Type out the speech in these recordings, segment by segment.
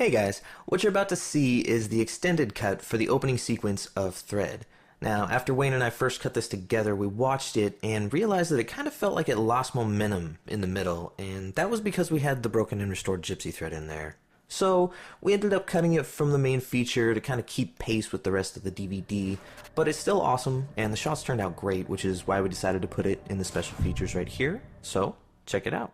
Hey guys, what you're about to see is the extended cut for the opening sequence of Thread. Now, after Wayne and I first cut this together, we watched it and realized that it kind of felt like it lost momentum in the middle, and that was because we had the broken and restored gypsy thread in there. So, we ended up cutting it from the main feature to kind of keep pace with the rest of the DVD, but it's still awesome, and the shots turned out great, which is why we decided to put it in the special features right here. So, check it out.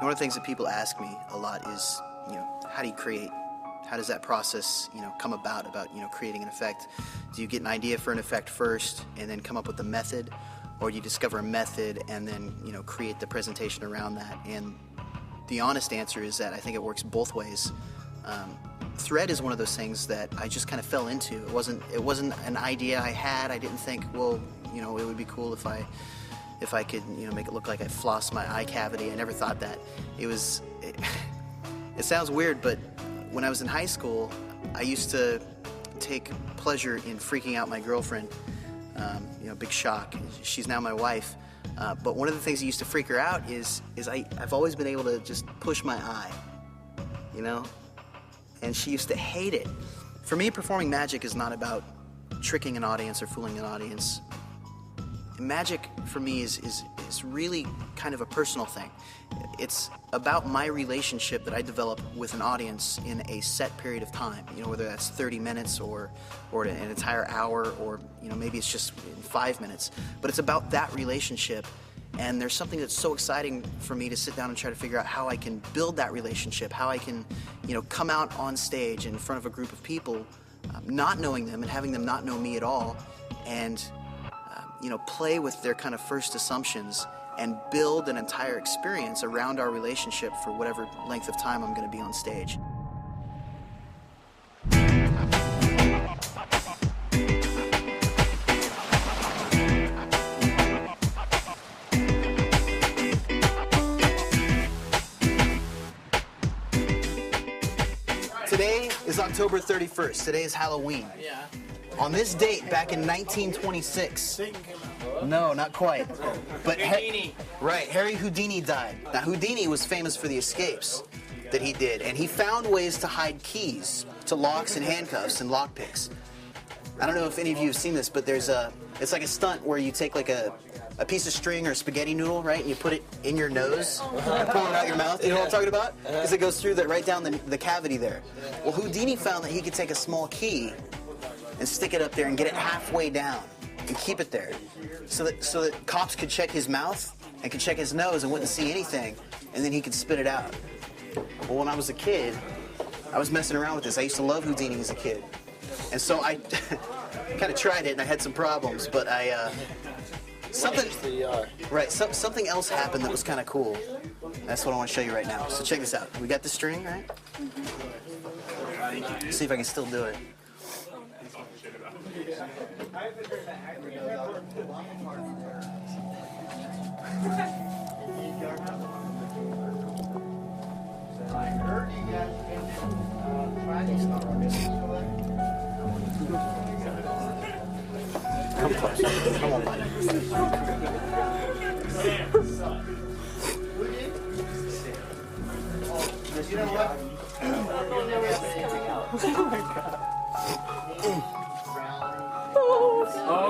One of the things that people ask me a lot is, how do you create? How does that process, come about, creating an effect? Do you get an idea for an effect first and then come up with a method? Or do you discover a method and then, create the presentation around that? And the honest answer is that I think it works both ways. Thread is one of those things that I just kind of fell into. It wasn't an idea I had. I didn't think, well, it would be cool if I could, make it look like I flossed my eye cavity. I never thought that. It sounds weird, but when I was in high school, I used to take pleasure in freaking out my girlfriend. Big shock. She's now my wife. But one of the things that used to freak her out is I've always been able to just push my eye, and she used to hate it. For me, performing magic is not about tricking an audience or fooling an audience. Magic for me is really kind of a personal thing. It's about my relationship that I develop with an audience in a set period of time, whether that's 30 minutes or an entire hour, or maybe it's just in 5 minutes. But it's about that relationship, and there's something that's so exciting for me to sit down and try to figure out how I can build that relationship, how I can come out on stage in front of a group of people, not knowing them and having them not know me at all, and play with their kind of first assumptions and build an entire experience around our relationship for whatever length of time I'm going to be on stage. Today is October 31st. Today is Halloween. Yeah. On this date, back in 1926, no, not quite, but Harry Houdini died. Now, Houdini was famous for the escapes that he did, and he found ways to hide keys to locks and handcuffs and lockpicks. I don't know if any of you have seen this, but it's like a stunt where you take like a piece of string or a spaghetti noodle, right, and you put it in your nose, pull it out your mouth. You know what I'm talking about? Because it goes through right down the cavity there. Well, Houdini found that he could take a small key and stick it up there and get it halfway down and keep it there, so that cops could check his mouth and could check his nose and wouldn't see anything, and then he could spit it out. Well, when I was a kid, I was messing around with this. I used to love Houdini as a kid, and so I kind of tried it, and I had some problems, but something else happened that was kind of cool. That's what I want to show you right now. So check this out. We got the string, right? Let's see if I can still do it. Come close. Come on, buddy. You know what? Oh my God. Oh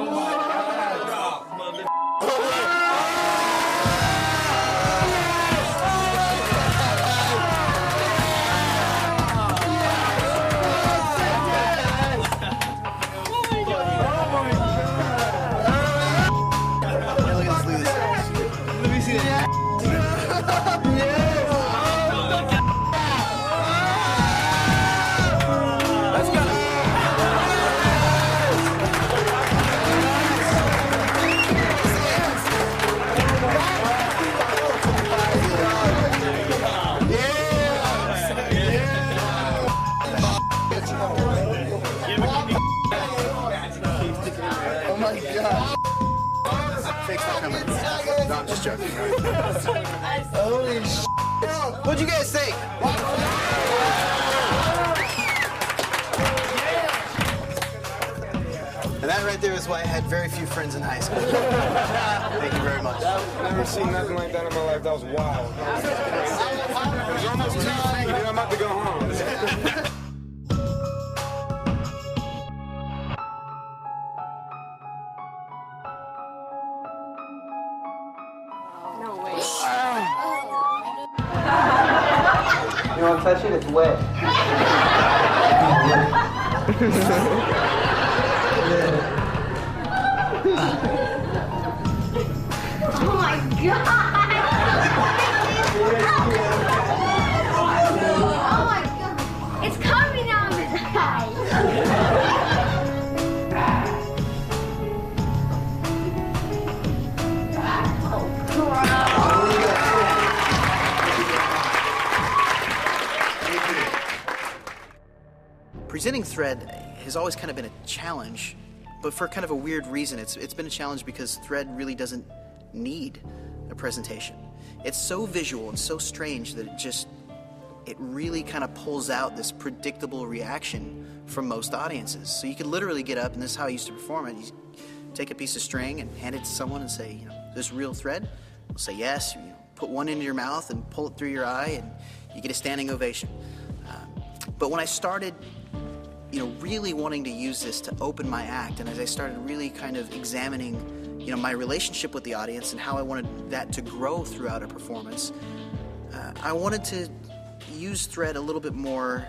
my God. No, I'm just joking. Holy shit. What'd you guys think? And that right there is why I had very few friends in high school. Thank you very much. I've never seen nothing like that in my life. That was wild. It was almost 2 feet, and I'm about to go home. You want to touch it? It's wet. Oh my God! Presenting Thread has always kind of been a challenge, but for kind of a weird reason. It's been a challenge because Thread really doesn't need a presentation. It's so visual and so strange that it really kind of pulls out this predictable reaction from most audiences. So you could literally get up, and this is how I used to perform it. You take a piece of string and hand it to someone and say, "Is this real thread?" They'll say yes. Put one into your mouth and pull it through your eye, and you get a standing ovation. But when I started really wanting to use this to open my act, and as I started really kind of examining, my relationship with the audience and how I wanted that to grow throughout a performance, I wanted to use Thread a little bit more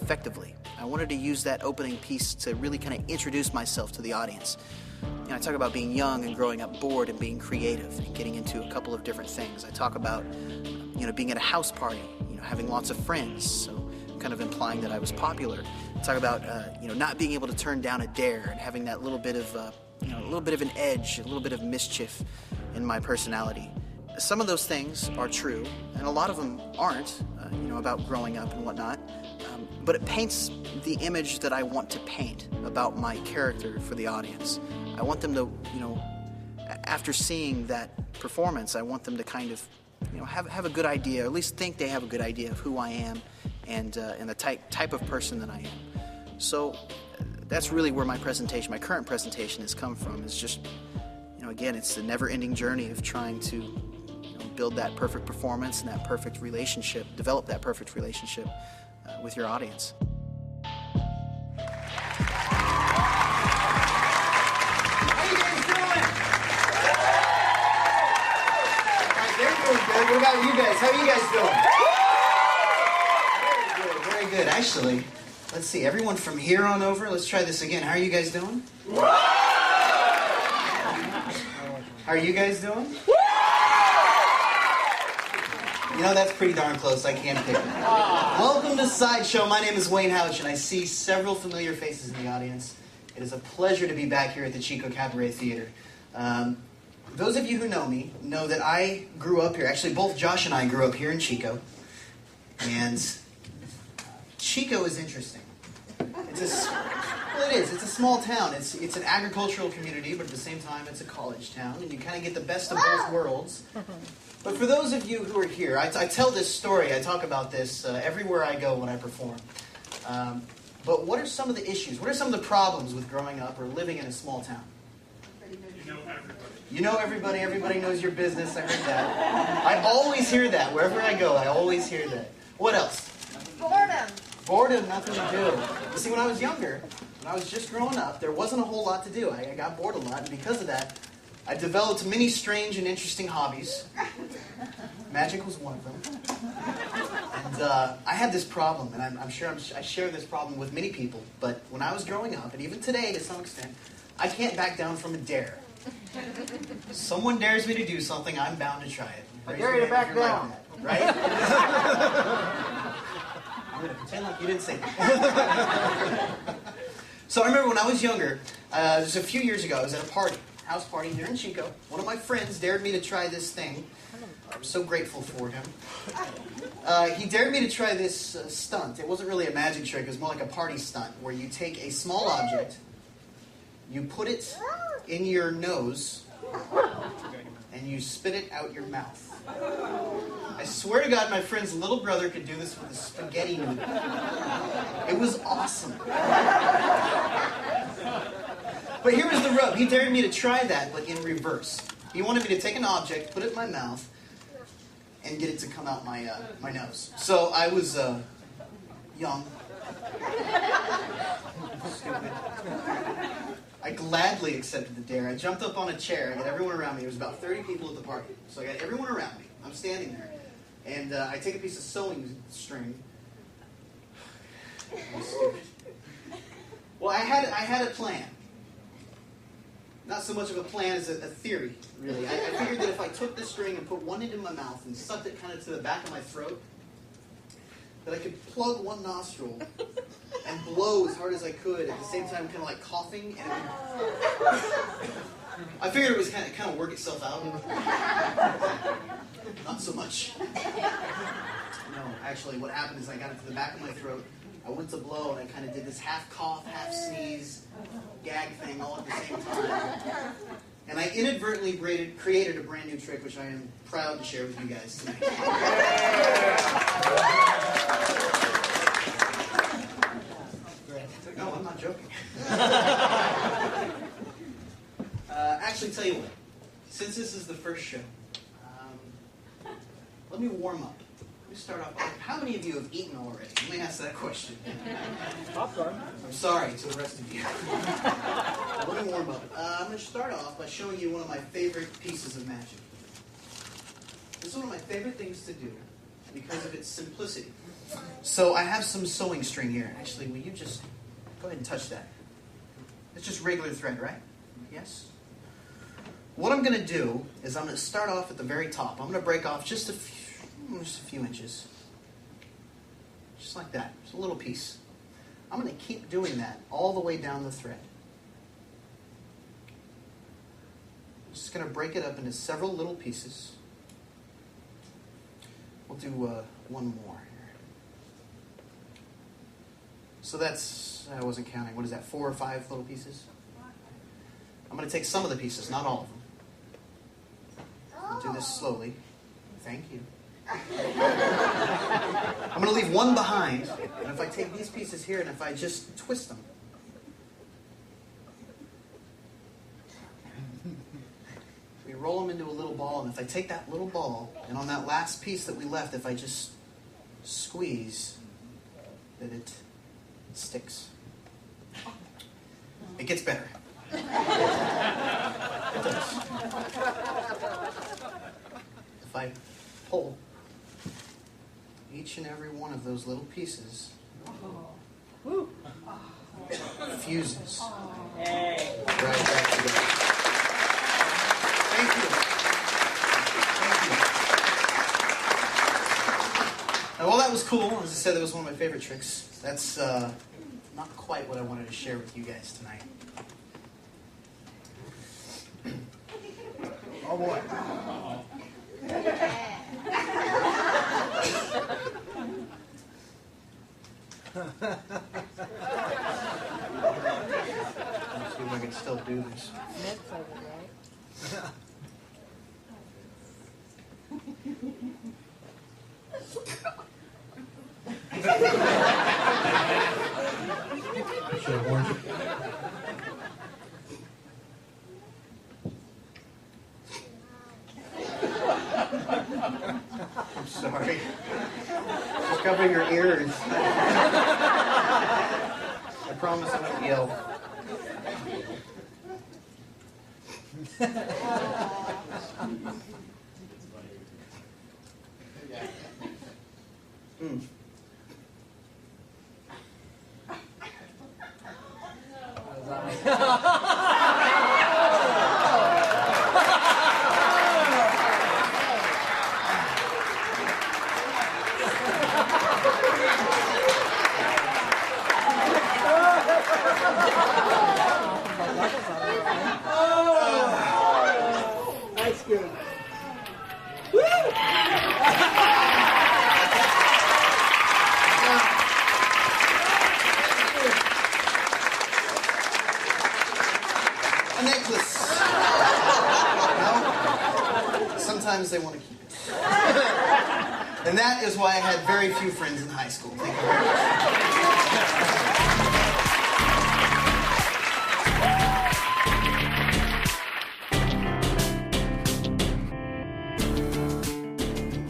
effectively. I wanted to use that opening piece to really kind of introduce myself to the audience. I talk about being young and growing up bored and being creative and getting into a couple of different things. I talk about, being at a house party, having lots of friends. So kind of implying that I was popular. Talk about not being able to turn down a dare and having that little bit of an edge, a little bit of mischief in my personality. Some of those things are true, and a lot of them aren't. About growing up and whatnot. But it paints the image that I want to paint about my character for the audience. I want them to, after seeing that performance, I want them to kind of, have a good idea, or at least think they have a good idea of who I am and the type of person that I am. So that's really where my current presentation has come from. It's just, again, it's the never-ending journey of trying to build that perfect performance and that perfect relationship, develop that perfect relationship with your audience. How you guys doing? They're doing good. What about you guys? How are you guys doing? Very good, very good. Actually, let's see. Everyone from here on over, let's try this again. How are you guys doing? How are you guys doing? That's pretty darn close. I can't pick it. Welcome to Sideshow. My name is Wayne Houchin. I see several familiar faces in the audience. It is a pleasure to be back here at the Chico Cabaret Theater. Those of you who know me know that I grew up here. Actually, both Josh and I grew up here in Chico. And Chico is interesting. It is. It's a small town. It's an agricultural community, but at the same time, it's a college town. And you kind of get the best of both worlds. But for those of you who are here, I tell this story, I talk about this everywhere I go when I perform. But what are some of the issues? What are some of the problems with growing up or living in a small town? You know everybody. Everybody knows your business. I heard that. I always hear that. Wherever I go, I always hear that. What else? Boredom. Boredom, nothing to do. You see, when I was younger, when I was just growing up, there wasn't a whole lot to do. I got bored a lot, and because of that, I developed many strange and interesting hobbies. Magic was one of them. And I had this problem, and I'm sure I share this problem with many people, but when I was growing up, and even today to some extent, I can't back down from a dare. Someone dares me to do something, I'm bound to try it. I dare you to back down. Like that, right? I'm going to pretend like you didn't say that. So I remember when I was younger, it was a few years ago, I was at a party. House party here in Chico. One of my friends dared me to try this thing. I'm so grateful for him. He dared me to try this stunt. It wasn't really a magic trick. It was more like a party stunt where you take a small object, you put it in your nose, and you spit it out your mouth. I swear to God, my friend's little brother could do this with a spaghetti noodle. It was awesome. But here was the rub. He dared me to try that, but in reverse. He wanted me to take an object, put it in my mouth, and get it to come out my nose. So I was young. Stupid. I gladly accepted the dare. I jumped up on a chair. I got everyone around me. There was about 30 people at the party. So I got everyone around me. I'm standing there. And I take a piece of sewing string. I'm stupid. Well, I had a plan. Not so much of a plan as a theory, really. I figured that if I took this string and put one end in my mouth and sucked it kind of to the back of my throat, that I could plug one nostril and blow as hard as I could at the same time, kind of like coughing, and I figured it was kind of work itself out. Not so much. No, actually, what happened is I got it to the back of my throat. I went to blow, and I kind of did this half cough, half sneeze, gag thing all at the same time. And I inadvertently created a brand new trick, which I am proud to share with you guys tonight. No, I'm not joking. Actually, tell you what. Since this is the first show, let me warm up. Let me start off. How many of you have eaten already? Let me ask that question. Popcorn. I'm sorry to the rest of you. Let me warm up. I'm going to start off by showing you one of my favorite pieces of magic. This is one of my favorite things to do because of its simplicity. So I have some sewing string here. Actually, will you just go ahead and touch that? It's just regular thread, right? Yes? What I'm going to do is I'm going to start off at the very top. I'm going to break off just a few inches. Just like that. Just a little piece. I'm going to keep doing that all the way down the thread. I'm just going to break it up into several little pieces. We'll do one more here. So that's, I wasn't counting, what is that, 4 or 5 little pieces? I'm going to take some of the pieces, not all of them. I'll do this slowly. Thank you. I'm going to leave one behind, and if I take these pieces here and if I just twist them, we roll them into a little ball, and if I take that little ball, and on that last piece that we left, if I just squeeze, that it sticks. It gets better. It does. If I pull each and every one of those little pieces, fuses right back together. Thank you. Thank you. Now, while that was cool, as I said, that was one of my favorite tricks. That's not quite what I wanted to share with you guys tonight. Oh boy. Let's see if I can still do this. Should have warned you. I'm sorry. Just cover your ears. I promise I won't yell. That's good. A necklace. No? Sometimes they want to keep it. And that is why I had very few friends in high school. Thank you very much.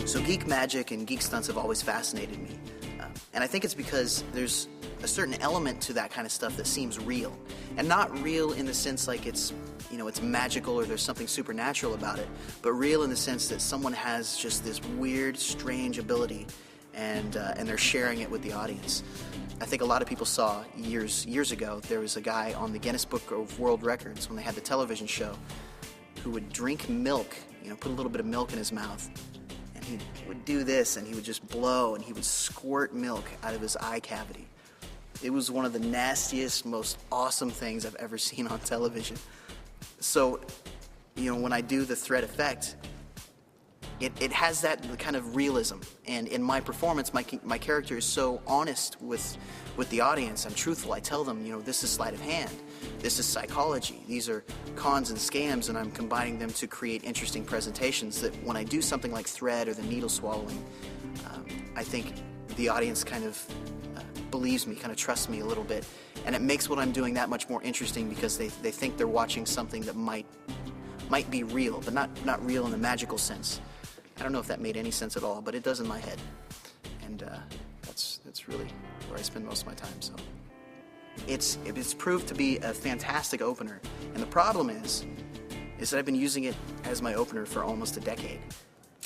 So geek magic and geek stunts have always fascinated me. And I think it's because there's a certain element to that kind of stuff that seems real. And not real in the sense like it's, it's magical or there's something supernatural about it, but real in the sense that someone has just this weird, strange ability and they're sharing it with the audience. I think a lot of people saw years ago, there was a guy on the Guinness Book of World Records when they had the television show who would drink milk, put a little bit of milk in his mouth, and he would do this, and he would just blow, and he would squirt milk out of his eye cavity. It was one of the nastiest, most awesome things I've ever seen on television. So, you know, when I do the thread effect, it has that kind of realism, and in my performance, my character is so honest with the audience. I'm truthful. I tell them, you know, this is sleight of hand, this is psychology, these are cons and scams, and I'm combining them to create interesting presentations that when I do something like thread or the needle swallowing, I think the audience kind of believes me, kind of trusts me a little bit, and it makes what I'm doing that much more interesting because they think they're watching something that might be real, but not real in the magical sense. I don't know if that made any sense at all, but it does in my head. And that's really where I spend most of my time. So it's proved to be a fantastic opener. And the problem is that I've been using it as my opener for almost a decade.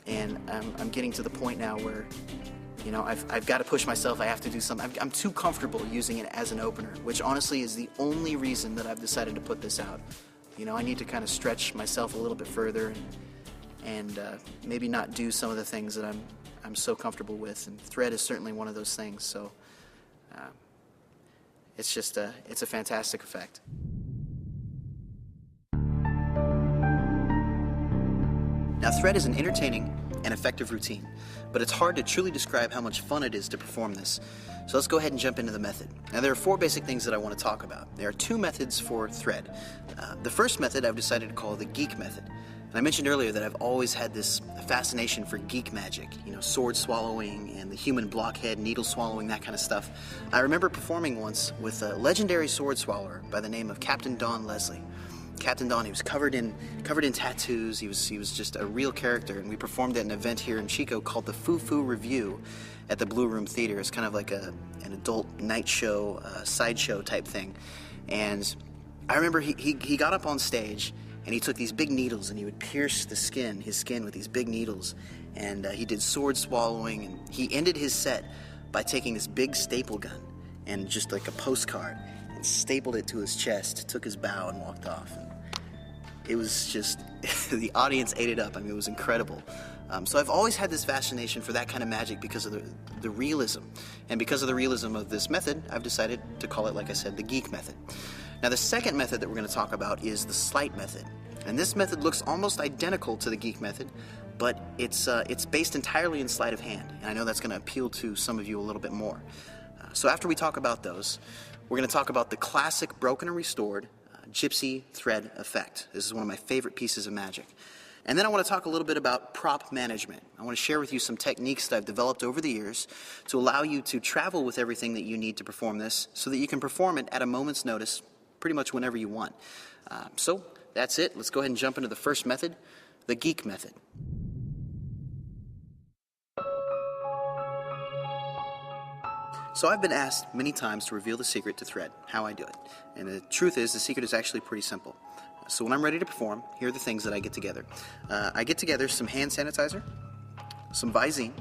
And I'm getting to the point now where, you know, I've got to push myself. I have to do something. I'm too comfortable using it as an opener, which honestly is the only reason that I've decided to put this out. You know, I need to kind of stretch myself a little bit further and maybe not do some of the things that I'm so comfortable with, and thread is certainly one of those things. So it's just it's a fantastic effect. Now, thread is an entertaining and effective routine, but it's hard to truly describe how much fun it is to perform this. So let's go ahead and jump into the method. Now, there are 4 basic things that I want to talk about. There are 2 methods for thread. The first method I've decided to call the geek method. And I mentioned earlier that I've always had this fascination for geek magic, you know, sword swallowing and the human blockhead, needle swallowing, that kind of stuff. I remember performing once with a legendary sword swallower by the name of Captain Don Leslie. Captain Don, he was covered in tattoos. He was just a real character, and we performed at an event here in Chico called the Foo Foo Review at the Blue Room Theater. It's kind of like an adult night show, sideshow type thing. And I remember he got up on stage, and he took these big needles and he would pierce his skin with these big needles. And he did sword swallowing, and he ended his set by taking this big staple gun and just like a postcard and stapled it to his chest, took his bow and walked off. And it was just, the audience ate it up. I mean, it was incredible. So I've always had this fascination for that kind of magic because of the realism. And because of the realism of this method, I've decided to call it, like I said, the geek method. Now, the second method that we're going to talk about is the sleight method. And this method looks almost identical to the geek method, but it's based entirely in sleight of hand. And I know that's going to appeal to some of you a little bit more. So after we talk about those, we're going to talk about the classic broken and restored gypsy thread effect. This is one of my favorite pieces of magic. And then I want to talk a little bit about prop management. I want to share with you some techniques that I've developed over the years to allow you to travel with everything that you need to perform this so that you can perform it at a moment's notice pretty much whenever you want. So that's it. Let's go ahead and jump into the first method, the geek method. So I've been asked many times to reveal the secret to thread, how I do it. And the truth is, the secret is actually pretty simple. So when I'm ready to perform, here are the things that I get together. I get together some hand sanitizer, some Visine,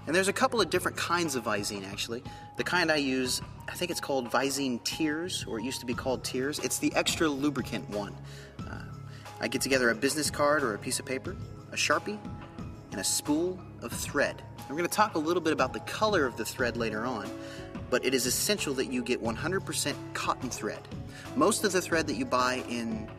and there's a couple of different kinds of Visine, actually. The kind I use, I think it's called Visine Tears, or it used to be called Tears. It's the extra lubricant one. I get together a business card or a piece of paper, a Sharpie, and a spool of thread. We're going to talk a little bit about the color of the thread later on, but it is essential that you get 100% cotton thread. Most of the thread that you buy in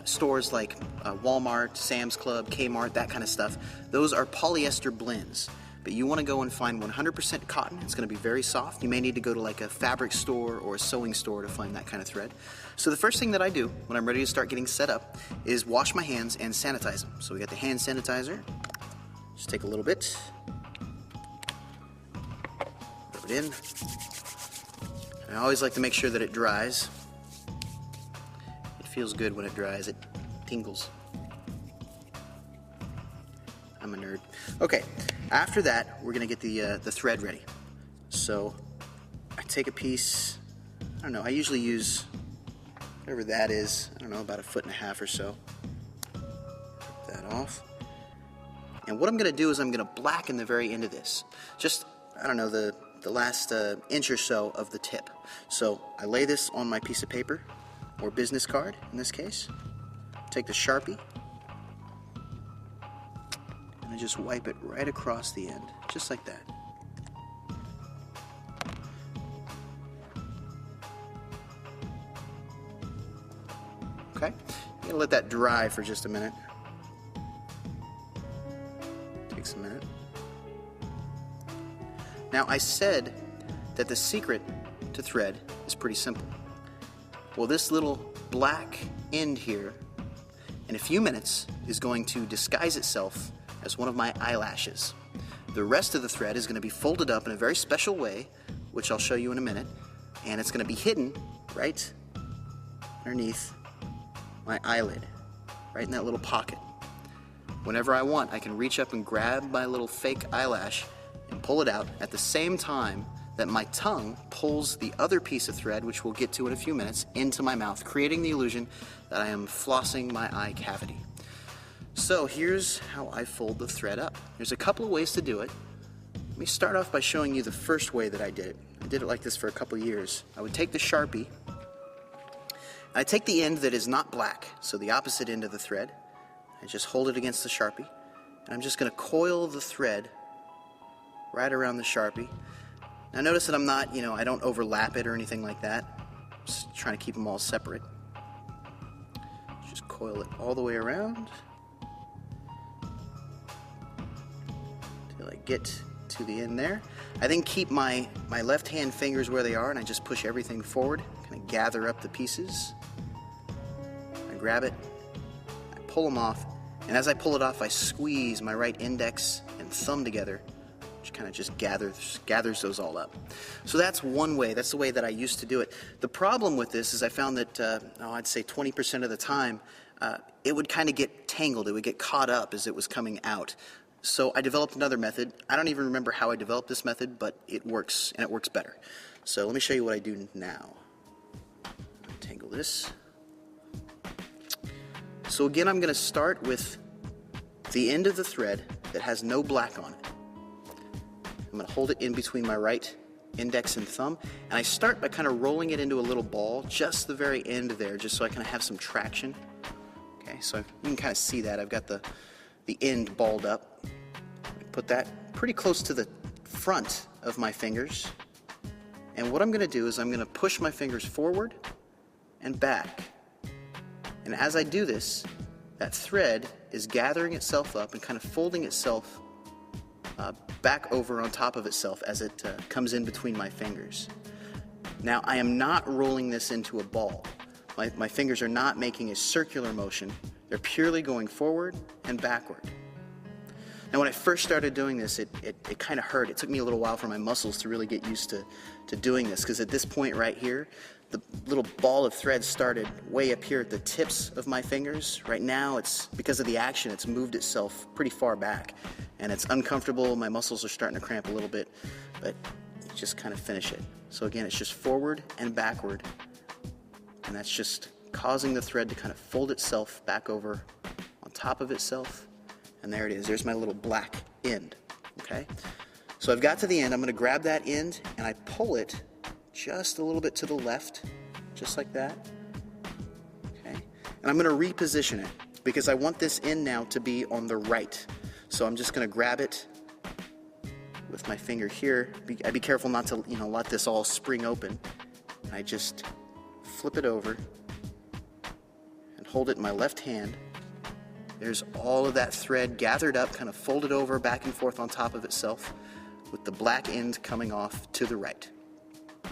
stores like Walmart, Sam's Club, Kmart, that kind of stuff, those are polyester blends. But you want to go and find 100% cotton. It's going to be very soft. You may need to go to like a fabric store or a sewing store to find that kind of thread. So the first thing that I do when I'm ready to start getting set up is wash my hands and sanitize them. So we got the hand sanitizer. Just take a little bit. Rub it in. And I always like to make sure that it dries. It feels good when it dries. It tingles. I'm a nerd. Okay, after that, we're gonna get the thread ready. So I take a piece, I don't know, I usually use whatever that is, I don't know, about 1.5 feet or so. Rip that off. And what I'm gonna do is I'm gonna blacken the very end of this. Just, I don't know, the last inch or so of the tip. So I lay this on my piece of paper, or business card in this case. Take the Sharpie. and I just wipe it right across the end, just like that. Okay, I'm gonna let that dry for just a minute. Takes a minute. Now, I said that the secret to thread is pretty simple. Well, this little black end here, in a few minutes, is going to disguise itself as one of my eyelashes. The rest of the thread is going to be folded up in a very special way, which I'll show you in a minute, and it's going to be hidden right underneath my eyelid, right in that little pocket. Whenever I want, I can reach up and grab my little fake eyelash and pull it out at the same time that my tongue pulls the other piece of thread, which we'll get to in a few minutes, into my mouth, creating the illusion that I am flossing my eye cavity. So here's how I fold the thread up. There's a couple of ways to do it. Let me start off by showing you the first way that I did it. I did it like this for a couple of years. I would take the Sharpie, I take the end that is not black, so the opposite end of the thread. I just hold it against the Sharpie, and I'm just going to coil the thread right around the Sharpie. Now notice that I'm not, I don't overlap it or anything like that. I'm just trying to keep them all separate. Just coil it all the way around until I get to the end there. I then keep my left hand fingers where they are, and I just push everything forward, kind of gather up the pieces. I grab it, I pull them off, and as I pull it off, I squeeze my right index and thumb together, which kind of just gathers those all up. So that's one way. That's the way that I used to do it. The problem with this is I found that, I'd say 20% of the time, it would kind of get tangled. It would get caught up as it was coming out. So I developed another method. I don't even remember how I developed this method, but it works, and it works better. So let me show you what I do now. Untangle this. So again, I'm going to start with the end of the thread that has no black on it. I'm going to hold it in between my right index and thumb, and I start by kind of rolling it into a little ball, just the very end there, just so I kind of have some traction. Okay, so you can kind of see that. I've got the end balled up. Put that pretty close to the front of my fingers, and what I'm going to do is I'm going to push my fingers forward and back. And as I do this, that thread is gathering itself up and kind of folding itself back over on top of itself as it comes in between my fingers. Now, I am not rolling this into a ball. My fingers are not making a circular motion. They're purely going forward and backward. Now, when I first started doing this, it kind of hurt. It took me a little while for my muscles to really get used to doing this, because at this point right here, the little ball of thread started way up here at the tips of my fingers. Right now, it's because of the action, it's moved itself pretty far back, and it's uncomfortable. My muscles are starting to cramp a little bit, but you just kind of finish it. So again, it's just forward and backward, and that's just causing the thread to kind of fold itself back over on top of itself. And there it is. There's my little black end. Okay? So I've got to the end. I'm going to grab that end and I pull it just a little bit to the left, just like that. Okay? And I'm going to reposition it because I want this end now to be on the right. So I'm just going to grab it with my finger here. I'd be careful not to, let this all spring open. And I just flip it over and hold it in my left hand. There's all of that thread gathered up, kind of folded over back and forth on top of itself, with the black end coming off to the right.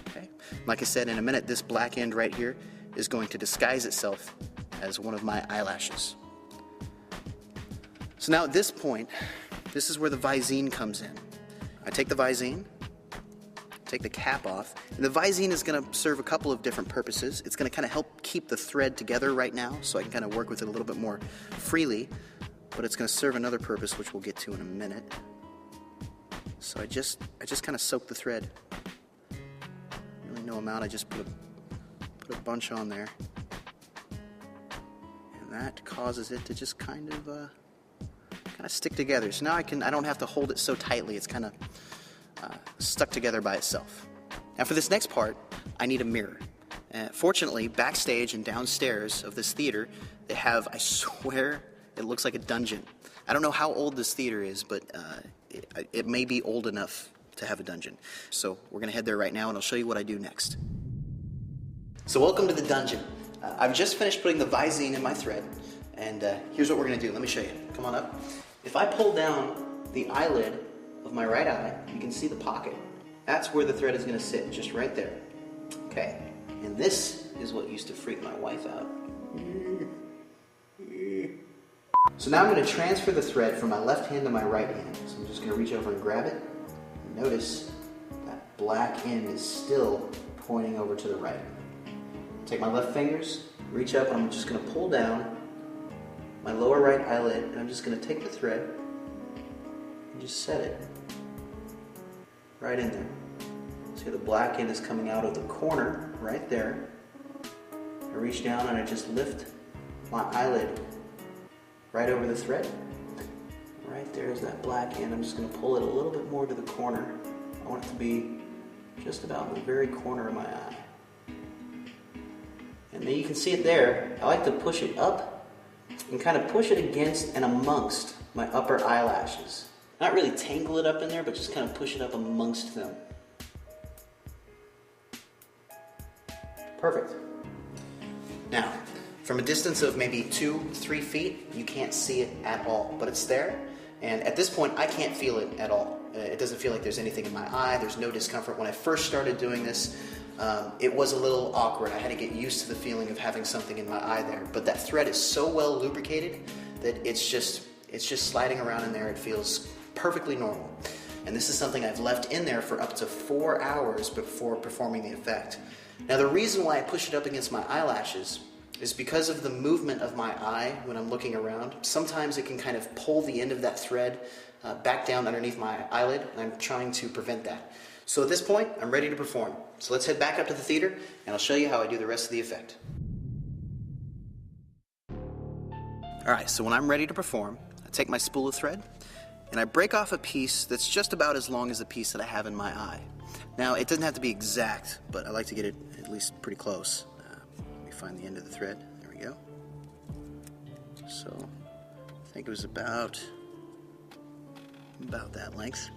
Okay? Like I said, in a minute, this black end right here is going to disguise itself as one of my eyelashes. So now at this point, this is where the Visine comes in. I take the Visine, take the cap off, and the Visine is going to serve a couple of different purposes. It's going to kind of help keep the thread together right now, so I can kind of work with it a little bit more freely, but it's going to serve another purpose, which we'll get to in a minute. So I just kind of soak the thread. Really no amount. I just put a bunch on there, and that causes it to just kind of stick together. So now I don't have to hold it so tightly. It's kind of stuck together by itself. Now for this next part, I need a mirror. Fortunately, backstage and downstairs of this theater, they have, I swear, It looks like a dungeon. I don't know how old this theater is, but it may be old enough to have a dungeon. So we're gonna head there right now, and I'll show you what I do next. So welcome to the dungeon. I've just finished putting the Visine in my thread, and here's what we're gonna do. Let me show you. Come on up. If I pull down the eyelid of my right eye, you can see the pocket. That's where the thread is gonna sit, just right there. Okay, and this is what used to freak my wife out. So now I'm going to transfer the thread from my left hand to my right hand. So I'm just going to reach over and grab it. Notice that black end is still pointing over to the right. Take my left fingers, reach up, and I'm just going to pull down my lower right eyelid, and I'm just going to take the thread and just set it right in there. See, the black end is coming out of the corner right there. I reach down and I just lift my eyelid right over the thread. Right there is that black end. I'm just going to pull it a little bit more to the corner. I want it to be just about in the very corner of my eye. And then you can see it there. I like to push it up and kind of push it against and amongst my upper eyelashes. Not really tangle it up in there, but just kind of push it up amongst them. Perfect. Now, from a distance of maybe 2-3 feet, you can't see it at all, but it's there. And at this point, I can't feel it at all. It doesn't feel like there's anything in my eye. There's no discomfort. When I first started doing this, it was a little awkward. I had to get used to the feeling of having something in my eye there. But that thread is so well lubricated that it's just sliding around in there. It feels perfectly normal. And this is something I've left in there for up to 4 hours before performing the effect. Now, the reason why I push it up against my eyelashes is because of the movement of my eye when I'm looking around. Sometimes it can kind of pull the end of that thread back down underneath my eyelid, and I'm trying to prevent that. So at this point, I'm ready to perform. So let's head back up to the theater, and I'll show you how I do the rest of the effect. All right, so when I'm ready to perform, I take my spool of thread, and I break off a piece that's just about as long as the piece that I have in my eye. Now, it doesn't have to be exact, but I like to get it at least pretty close. Let me find the end of the thread. There we go. So, I think it was about that length.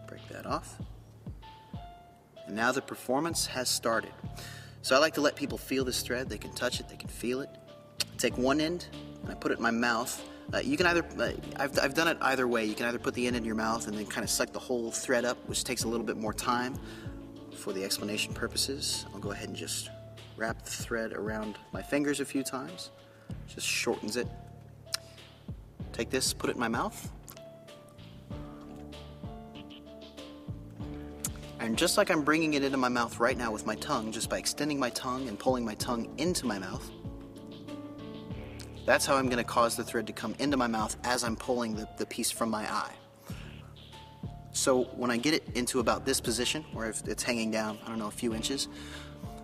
Break that off. And now the performance has started. So I like to let people feel this thread. They can touch it, they can feel it. I take one end, and I put it in my mouth. You can either, I've done it either way. You can either put the end in your mouth and then kind of suck the whole thread up, which takes a little bit more time. For the explanation purposes, I'll go ahead and just wrap the thread around my fingers a few times. Just shortens it. Take this, put it in my mouth. And just like I'm bringing it into my mouth right now with my tongue, just by extending my tongue and pulling my tongue into my mouth, that's how I'm going to cause the thread to come into my mouth as I'm pulling the piece from my eye. So when I get it into about this position, where it's hanging down, I don't know, a few inches,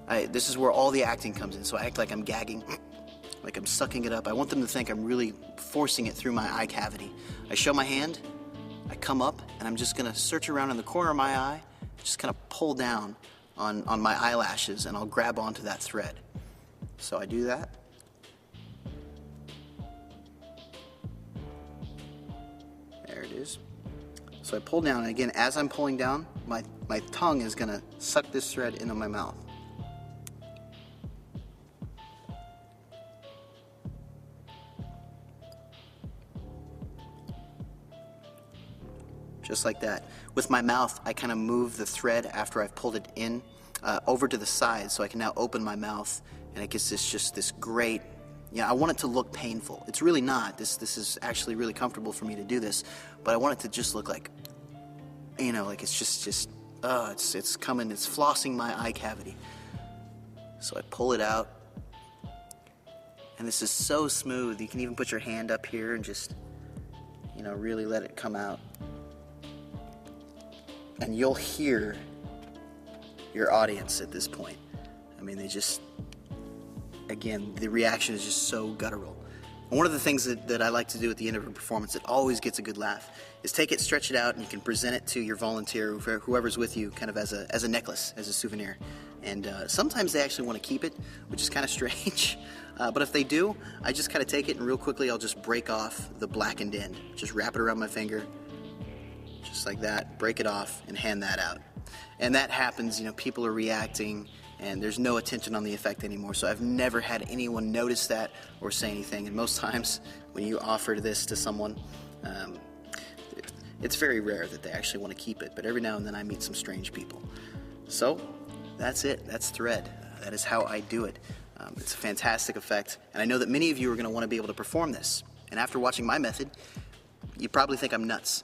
this is where all the acting comes in. So I act like I'm gagging, like I'm sucking it up. I want them to think I'm really forcing it through my eye cavity. I show my hand, I come up, and I'm just going to search around in the corner of my eye, just kind of pull down on my eyelashes, and I'll grab onto that thread. So I do that. There it is. So I pull down, and again, as I'm pulling down, my tongue is going to suck this thread into my mouth. Just like that. With my mouth, I kind of move the thread after I've pulled it in over to the side, so I can now open my mouth, and it gets this great. Yeah, I want it to look painful. It's really not. This is actually really comfortable for me to do this, but I want it to just look like, you know, like it's it's coming, it's flossing my eye cavity. So I pull it out, and this is so smooth. You can even put your hand up here and just, you know, really let it come out. And you'll hear your audience at this point. I mean, they just, again, the reaction is just so guttural. And one of the things that I like to do at the end of a performance that always gets a good laugh is take it, stretch it out, and you can present it to your volunteer, whoever's with you, kind of as a necklace, as a souvenir. And sometimes they actually want to keep it, which is kind of strange. But if they do, I just kind of take it and real quickly I'll just break off the blackened end. Just wrap it around my finger, just like that, break it off, and hand that out. And that happens, people are reacting, and there's no attention on the effect anymore. So I've never had anyone notice that or say anything. And most times when you offer this to someone, it's very rare that they actually want to keep it. But every now and then I meet some strange people. So that's it. That's thread. That is how I do it. It's a fantastic effect, and I know that many of you are going to want to be able to perform this. And after watching my method, you probably think I'm nuts.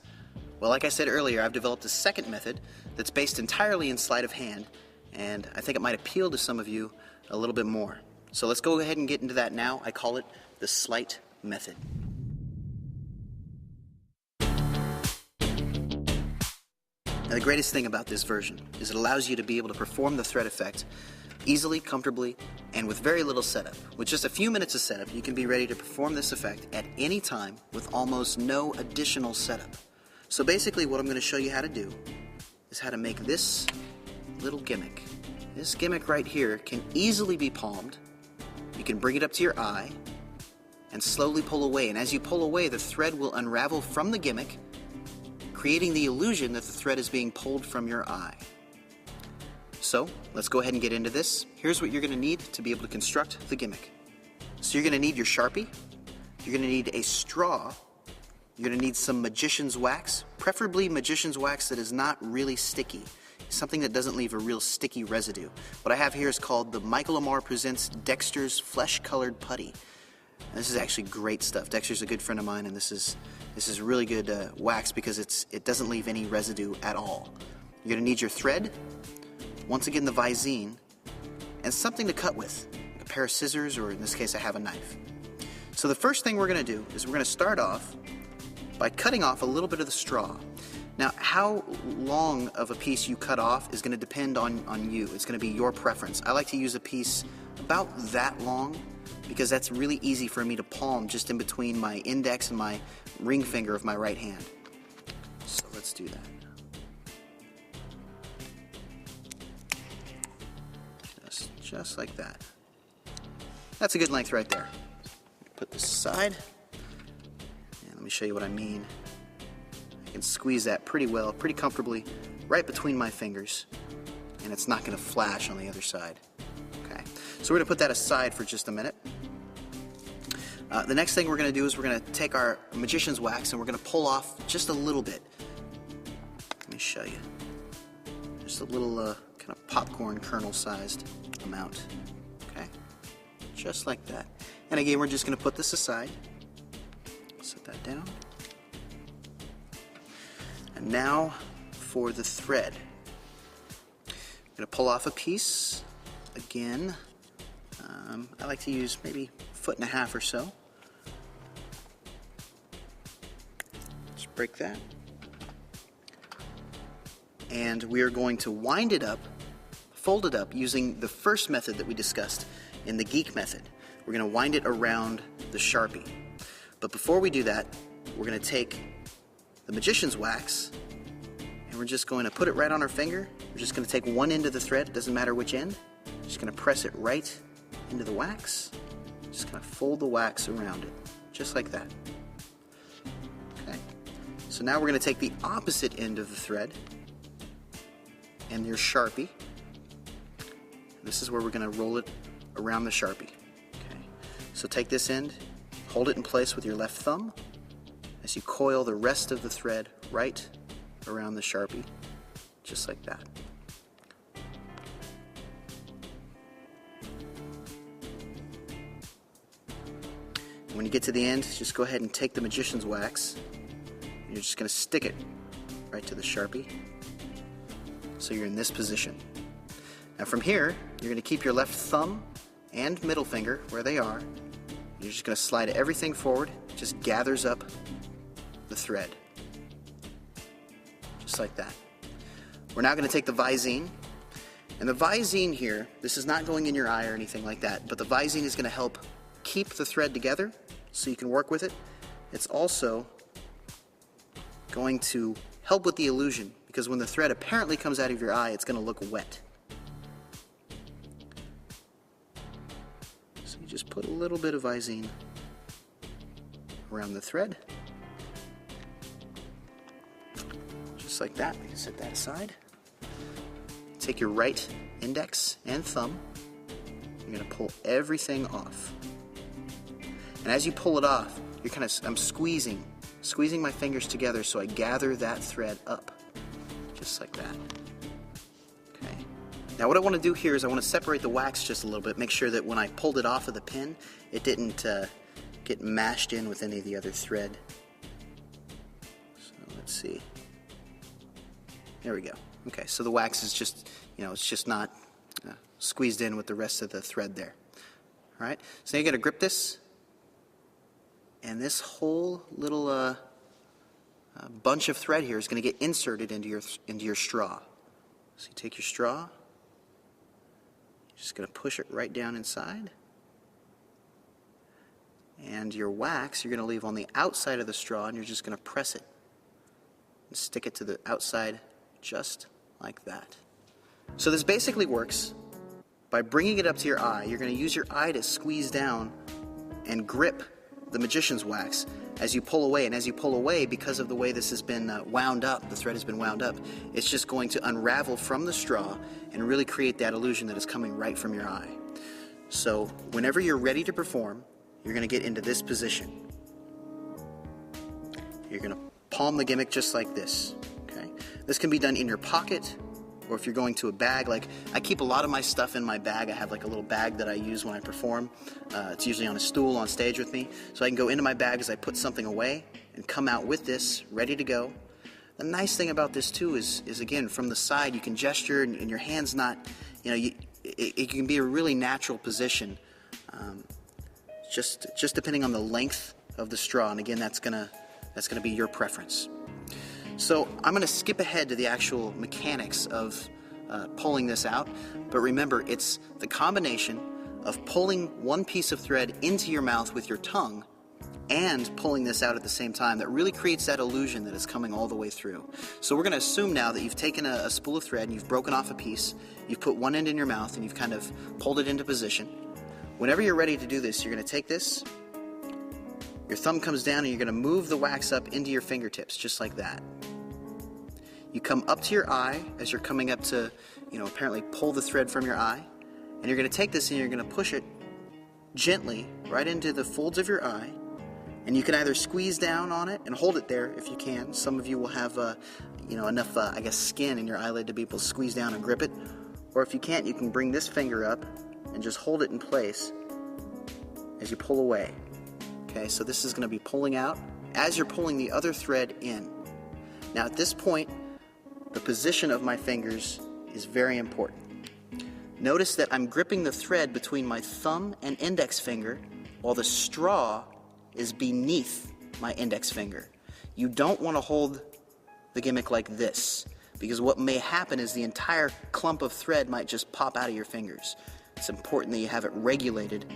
Well, like I said earlier, I've developed a second method that's based entirely in sleight of hand, and I think it might appeal to some of you a little bit more. So let's go ahead and get into that now. I call it the sleight method. Now, the greatest thing about this version is it allows you to be able to perform the thread effect easily, comfortably, and with very little setup. With just a few minutes of setup, you can be ready to perform this effect at any time with almost no additional setup. So basically what I'm going to show you how to do is how to make this little gimmick. This gimmick right here can easily be palmed. You can bring it up to your eye and slowly pull away, and as you pull away, the thread will unravel from the gimmick, creating the illusion that the thread is being pulled from your eye. So let's go ahead and get into this. Here's what you're going to need to be able to construct the gimmick. So you're going to need your Sharpie, you're going to need a straw, you're going to need some magician's wax, preferably magician's wax that is not really sticky, something that doesn't leave a real sticky residue. What I have here is called the Michael Amar Presents Dexter's Flesh Colored Putty. And this is actually great stuff. Dexter's a good friend of mine, and this is really good wax because it doesn't leave any residue at all. You're going to need your thread, once again the Visine, and something to cut with, like a pair of scissors, or in this case I have a knife. So the first thing we're going to do is we're going to start off by cutting off a little bit of the straw. Now, how long of a piece you cut off is going to depend on you. It's going to be your preference. I like to use a piece about that long because that's really easy for me to palm just in between my index and my ring finger of my right hand. So let's do that. Just like that. That's a good length right there. Put this aside, and let me show you what I mean. I can squeeze that pretty well, pretty comfortably, right between my fingers, and it's not going to flash on the other side. Okay, so we're going to put that aside for just a minute. The next thing we're going to do is we're going to take our magician's wax and we're going to pull off just a little bit. Let me show you. Just a little kind of popcorn kernel-sized amount. Okay, just like that. And again, we're just going to put this aside. Set that down. And now for the thread. I'm going to pull off a piece. Again, I like to use maybe 1.5 feet or so. Just break that. And we are going to wind it up, fold it up using the first method that we discussed in the geek method. We're going to wind it around the Sharpie. But before we do that, we're going to take the magician's wax and we're just going to put it right on our finger. We're just going to take one end of the thread, it doesn't matter which end. Just going to press it right into the wax. Just going to fold the wax around it, just like that. Okay. So now we're going to take the opposite end of the thread and your Sharpie. This is where we're going to roll it around the Sharpie. Okay. So take this end, hold it in place with your left thumb as you coil the rest of the thread right around the Sharpie, just like that. When you get to the end, just go ahead and take the magician's wax. And you're just going to stick it right to the Sharpie. So you're in this position. Now from here, you're going to keep your left thumb and middle finger where they are. You're just going to slide everything forward. It just gathers up the thread. Just like that. We're now going to take the Visine. And the Visine here, this is not going in your eye or anything like that, but the Visine is going to help keep the thread together so you can work with it. It's also going to help with the illusion because when the thread apparently comes out of your eye, it's going to look wet. So you just put a little bit of Visine around the thread. Just like that. We can set that aside. Take your right index and thumb. You're going to pull everything off. And as you pull it off, I'm squeezing my fingers together so I gather that thread up. Just like that. Okay. Now what I want to do here is I want to separate the wax just a little bit, make sure that when I pulled it off of the pin, it didn't get mashed in with any of the other thread. So let's see. There we go. Okay, so the wax is just, it's just not squeezed in with the rest of the thread there. All right, so you're going to grip this, and this whole little bunch of thread here is going to get inserted into your straw. So you take your straw, you're just going to push it right down inside, and your wax you're going to leave on the outside of the straw, and you're just going to press it and stick it to the outside just like that. So this basically works by bringing it up to your eye. You're going to use your eye to squeeze down and grip the magician's wax as you pull away. And as you pull away, because of the way this has been wound up, the thread has been wound up, it's just going to unravel from the straw and really create that illusion that is coming right from your eye. So whenever you're ready to perform, you're going to get into this position. You're going to palm the gimmick just like this. Okay? This can be done in your pocket, or if you're going to a bag. Like, I keep a lot of my stuff in my bag. I have like a little bag that I use when I perform. It's usually on a stool on stage with me. So I can go into my bag as I put something away and come out with this ready to go. The nice thing about this too is again, from the side you can gesture and your hand's not, it can be a really natural position. Just depending on the length of the straw, and again, that's gonna be your preference. So I'm going to skip ahead to the actual mechanics of pulling this out, but remember, it's the combination of pulling one piece of thread into your mouth with your tongue and pulling this out at the same time that really creates that illusion that it's coming all the way through. So we're going to assume now that you've taken a spool of thread and you've broken off a piece, you've put one end in your mouth and you've kind of pulled it into position. Whenever you're ready to do this, you're going to take this, your thumb comes down and you're going to move the wax up into your fingertips, just like that. You come up to your eye as you're coming up to, apparently pull the thread from your eye, and you're going to take this and you're going to push it gently right into the folds of your eye, and you can either squeeze down on it and hold it there if you can. Some of you will have, enough, skin in your eyelid to be able to squeeze down and grip it, or if you can't, you can bring this finger up and just hold it in place as you pull away. Okay, so this is going to be pulling out as you're pulling the other thread in. Now at this point, the position of my fingers is very important. Notice that I'm gripping the thread between my thumb and index finger while the straw is beneath my index finger. You don't want to hold the gimmick like this, because what may happen is the entire clump of thread might just pop out of your fingers. It's important that you have it regulated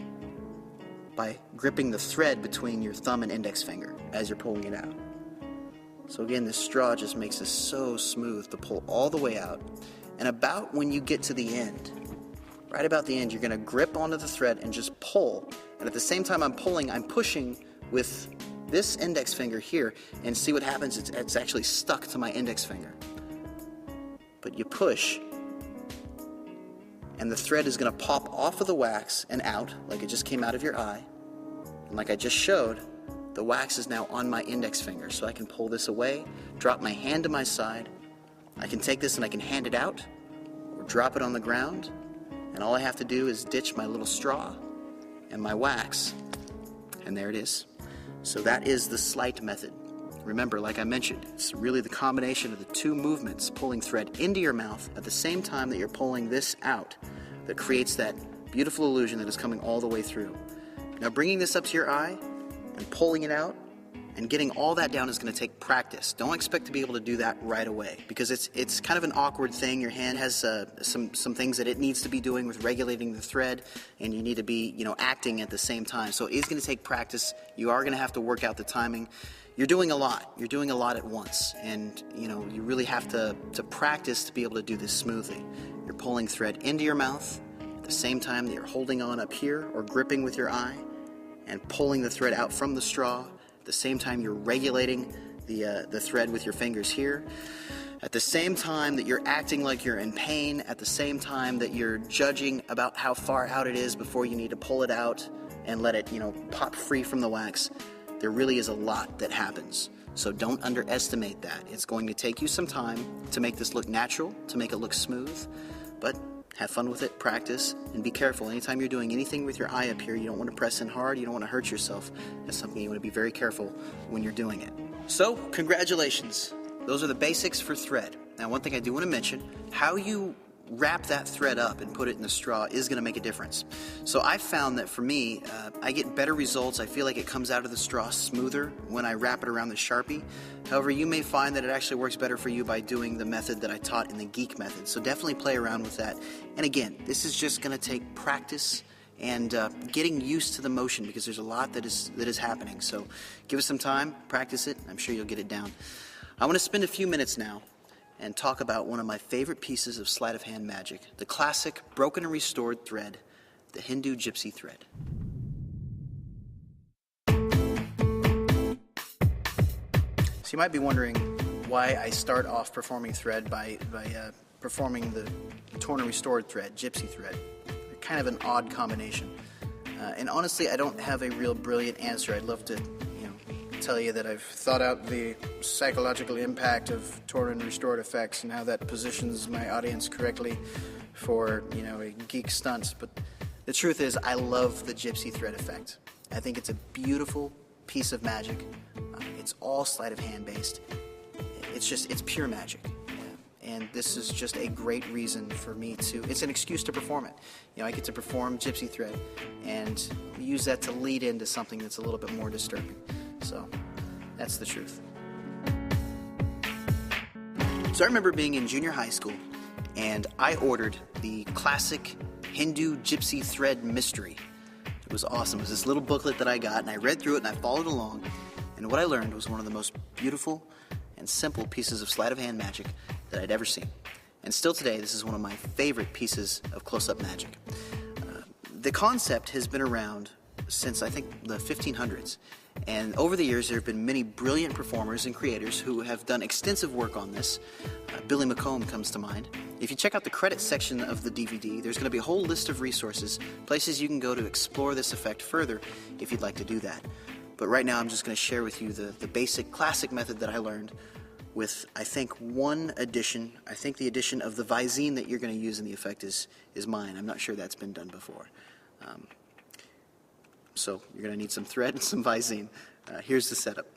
by gripping the thread between your thumb and index finger as you're pulling it out. So again, this straw just makes this so smooth to pull all the way out. And about when you get to the end, right about the end, you're going to grip onto the thread and just pull. And at the same time I'm pulling, I'm pushing with this index finger here, and see what happens, it's actually stuck to my index finger. But you push, and the thread is going to pop off of the wax and out, like it just came out of your eye. And like I just showed, the wax is now on my index finger, so I can pull this away, drop my hand to my side. I can take this and I can hand it out, or drop it on the ground, and all I have to do is ditch my little straw and my wax, and there it is. So that is the sleight method. Remember, like I mentioned, it's really the combination of the two movements, pulling thread into your mouth at the same time that you're pulling this out, that creates that beautiful illusion that is coming all the way through. Now bringing this up to your eye and pulling it out and getting all that down is going to take practice. Don't expect to be able to do that right away, because it's kind of an awkward thing. Your hand has some things that it needs to be doing with regulating the thread, and you need to be acting at the same time. So it is going to take practice. You are going to have to work out the timing. You're doing a lot. You're doing a lot at once, and you really have to practice to be able to do this smoothly. You're pulling thread into your mouth. At the same time that you're holding on up here or gripping with your eye and pulling the thread out from the straw, at the same time you're regulating the thread with your fingers here, at the same time that you're acting like you're in pain, at the same time that you're judging about how far out it is before you need to pull it out and let it, pop free from the wax. There really is a lot that happens. So don't underestimate that. It's going to take you some time to make this look natural, to make it look smooth, but have fun with it, practice, and be careful. Anytime you're doing anything with your eye up here, you don't want to press in hard, you don't want to hurt yourself. That's something you want to be very careful when you're doing it. So, congratulations. Those are the basics for thread. Now, one thing I do want to mention, how you wrap that thread up and put it in the straw is going to make a difference. So I found that for me, I get better results. I feel like it comes out of the straw smoother when I wrap it around the Sharpie. However, you may find that it actually works better for you by doing the method that I taught in the Geek method. So definitely play around with that. And again, this is just going to take practice and getting used to the motion, because there's a lot that is happening. So give it some time, practice it. I'm sure you'll get it down. I want to spend a few minutes now and talk about one of my favorite pieces of sleight of hand magic, the classic broken and restored thread, the Hindu gypsy thread. So you might be wondering why I start off performing thread by performing the torn and restored thread, gypsy thread. Kind of an odd combination. And honestly, I don't have a real brilliant answer. I'd love to tell you that I've thought out the psychological impact of torn and restored effects and how that positions my audience correctly for, a geek stunt. But the truth is, I love the gypsy thread effect. I think it's a beautiful piece of magic. It's all sleight of hand based. It's pure magic. And this is just a great reason for me it's an excuse to perform it. I get to perform gypsy thread and use that to lead into something that's a little bit more disturbing. So, that's the truth. So I remember being in junior high school, and I ordered the classic Hindu gypsy thread mystery. It was awesome. It was this little booklet that I got, and I read through it, and I followed along, and what I learned was one of the most beautiful and simple pieces of sleight of hand magic that I'd ever seen. And still today, this is one of my favorite pieces of close-up magic. The concept has been around since, I think, the 1500s. And over the years, there have been many brilliant performers and creators who have done extensive work on this. Billy McComb comes to mind. If you check out the credits section of the DVD, there's going to be a whole list of resources, places you can go to explore this effect further if you'd like to do that. But right now, I'm just going to share with you the basic classic method that I learned with, I think, one addition. I think the addition of the Visine that you're going to use in the effect is mine. I'm not sure that's been done before. So you're going to need some thread and some Visine. Here's the setup.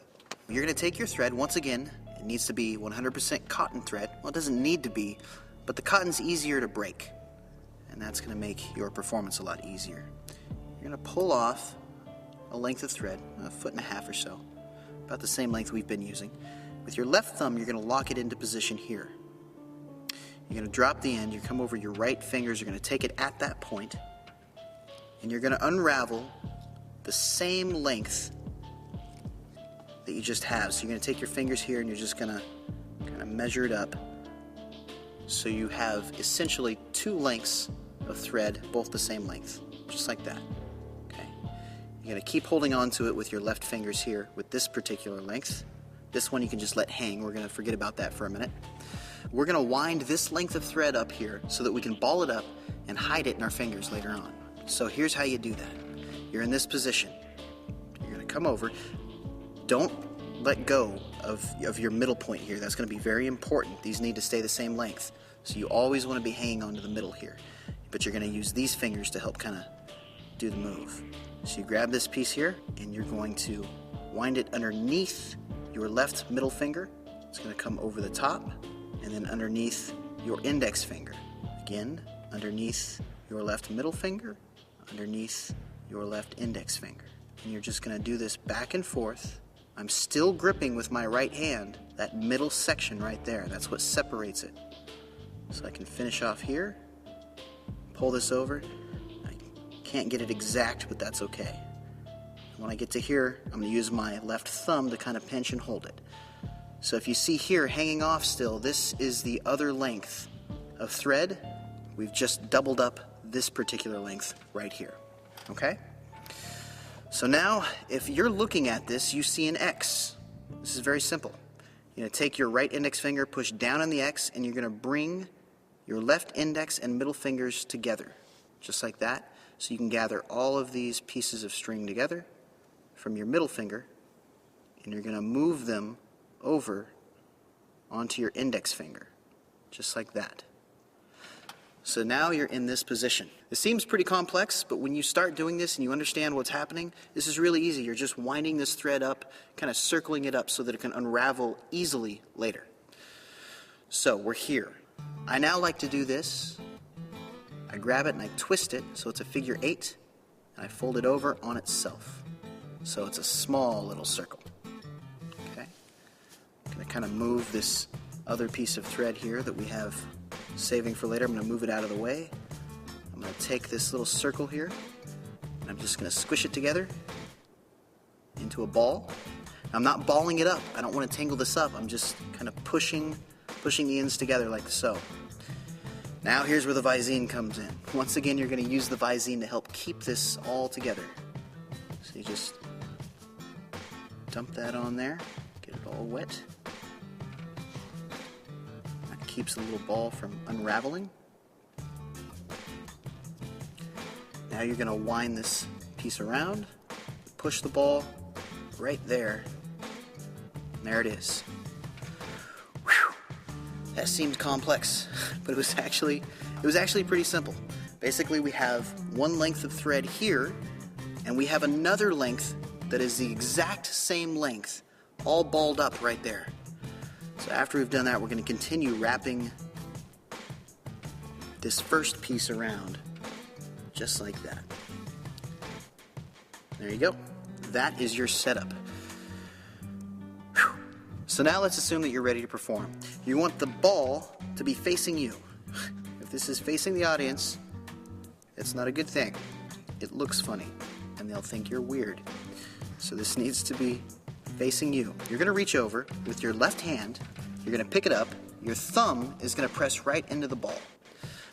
You're going to take your thread. Once again, it needs to be 100% cotton thread. Well, it doesn't need to be, but the cotton's easier to break, and that's going to make your performance a lot easier. You're going to pull off a length of thread, 1.5 feet or so, about the same length we've been using. With your left thumb, you're going to lock it into position here. You're going to drop the end. You come over your right fingers. You're going to take it at that point, and you're going to unravel the same length that you just have. So you're going to take your fingers here and you're just going to kind of measure it up so you have essentially 2 lengths of thread, both the same length, just like that. Okay. You're going to keep holding on to it with your left fingers here with this particular length. This one you can just let hang. We're going to forget about that for a minute. We're going to wind this length of thread up here so that we can ball it up and hide it in our fingers later on. So here's how you do that. You're in this position. You're going to come over. Don't let go of your middle point here. That's going to be very important. These need to stay the same length. So you always want to be hanging on to the middle here. But you're going to use these fingers to help kind of do the move. So you grab this piece here, and you're going to wind it underneath your left middle finger. It's going to come over the top, and then underneath your index finger. Again, underneath your left middle finger, underneath your left index finger. And you're just going to do this back and forth. I'm still gripping with my right hand that middle section right there. That's what separates it. So I can finish off here, pull this over. I can't get it exact, but that's okay. When I get to here, I'm going to use my left thumb to kind of pinch and hold it. So if you see here hanging off still, this is the other length of thread. We've just doubled up this particular length right here, okay? So now, if you're looking at this, you see an X. This is very simple. You're going to take your right index finger, push down on the X, and you're going to bring your left index and middle fingers together, just like that. So you can gather all of these pieces of string together from your middle finger, and you're going to move them over onto your index finger, just like that. So now you're in this position. It seems pretty complex, but when you start doing this and you understand what's happening, this is really easy. You're just winding this thread up, kind of circling it up so that it can unravel easily later. So we're here. I now like to do this. I grab it and I twist it so it's a figure 8, and I fold it over on itself. So it's a small little circle. Okay? I'm going to kind of move this other piece of thread here that we have saving for later. I'm going to move it out of the way. I'm going to take this little circle here, and I'm just going to squish it together into a ball. I'm not balling it up. I don't want to tangle this up. I'm just kind of pushing the ends together like so. Now here's where the Visine comes in. Once again, you're going to use the Visine to help keep this all together. So you just dump that on there, get it all wet. That keeps the little ball from unraveling. Now you're going to wind this piece around, push the ball right there, and there it is. Whew. That seemed complex, but it was actually pretty simple. Basically, we have one length of thread here, and we have another length that is the exact same length, all balled up right there. So after we've done that, we're going to continue wrapping this first piece around, just like that. There you go. That is your setup. Whew. So now let's assume that you're ready to perform. You want the ball to be facing you. If this is facing the audience, it's not a good thing. It looks funny, and they'll think you're weird. So this needs to be facing you. You're going to reach over with your left hand. You're going to pick it up. Your thumb is going to press right into the ball.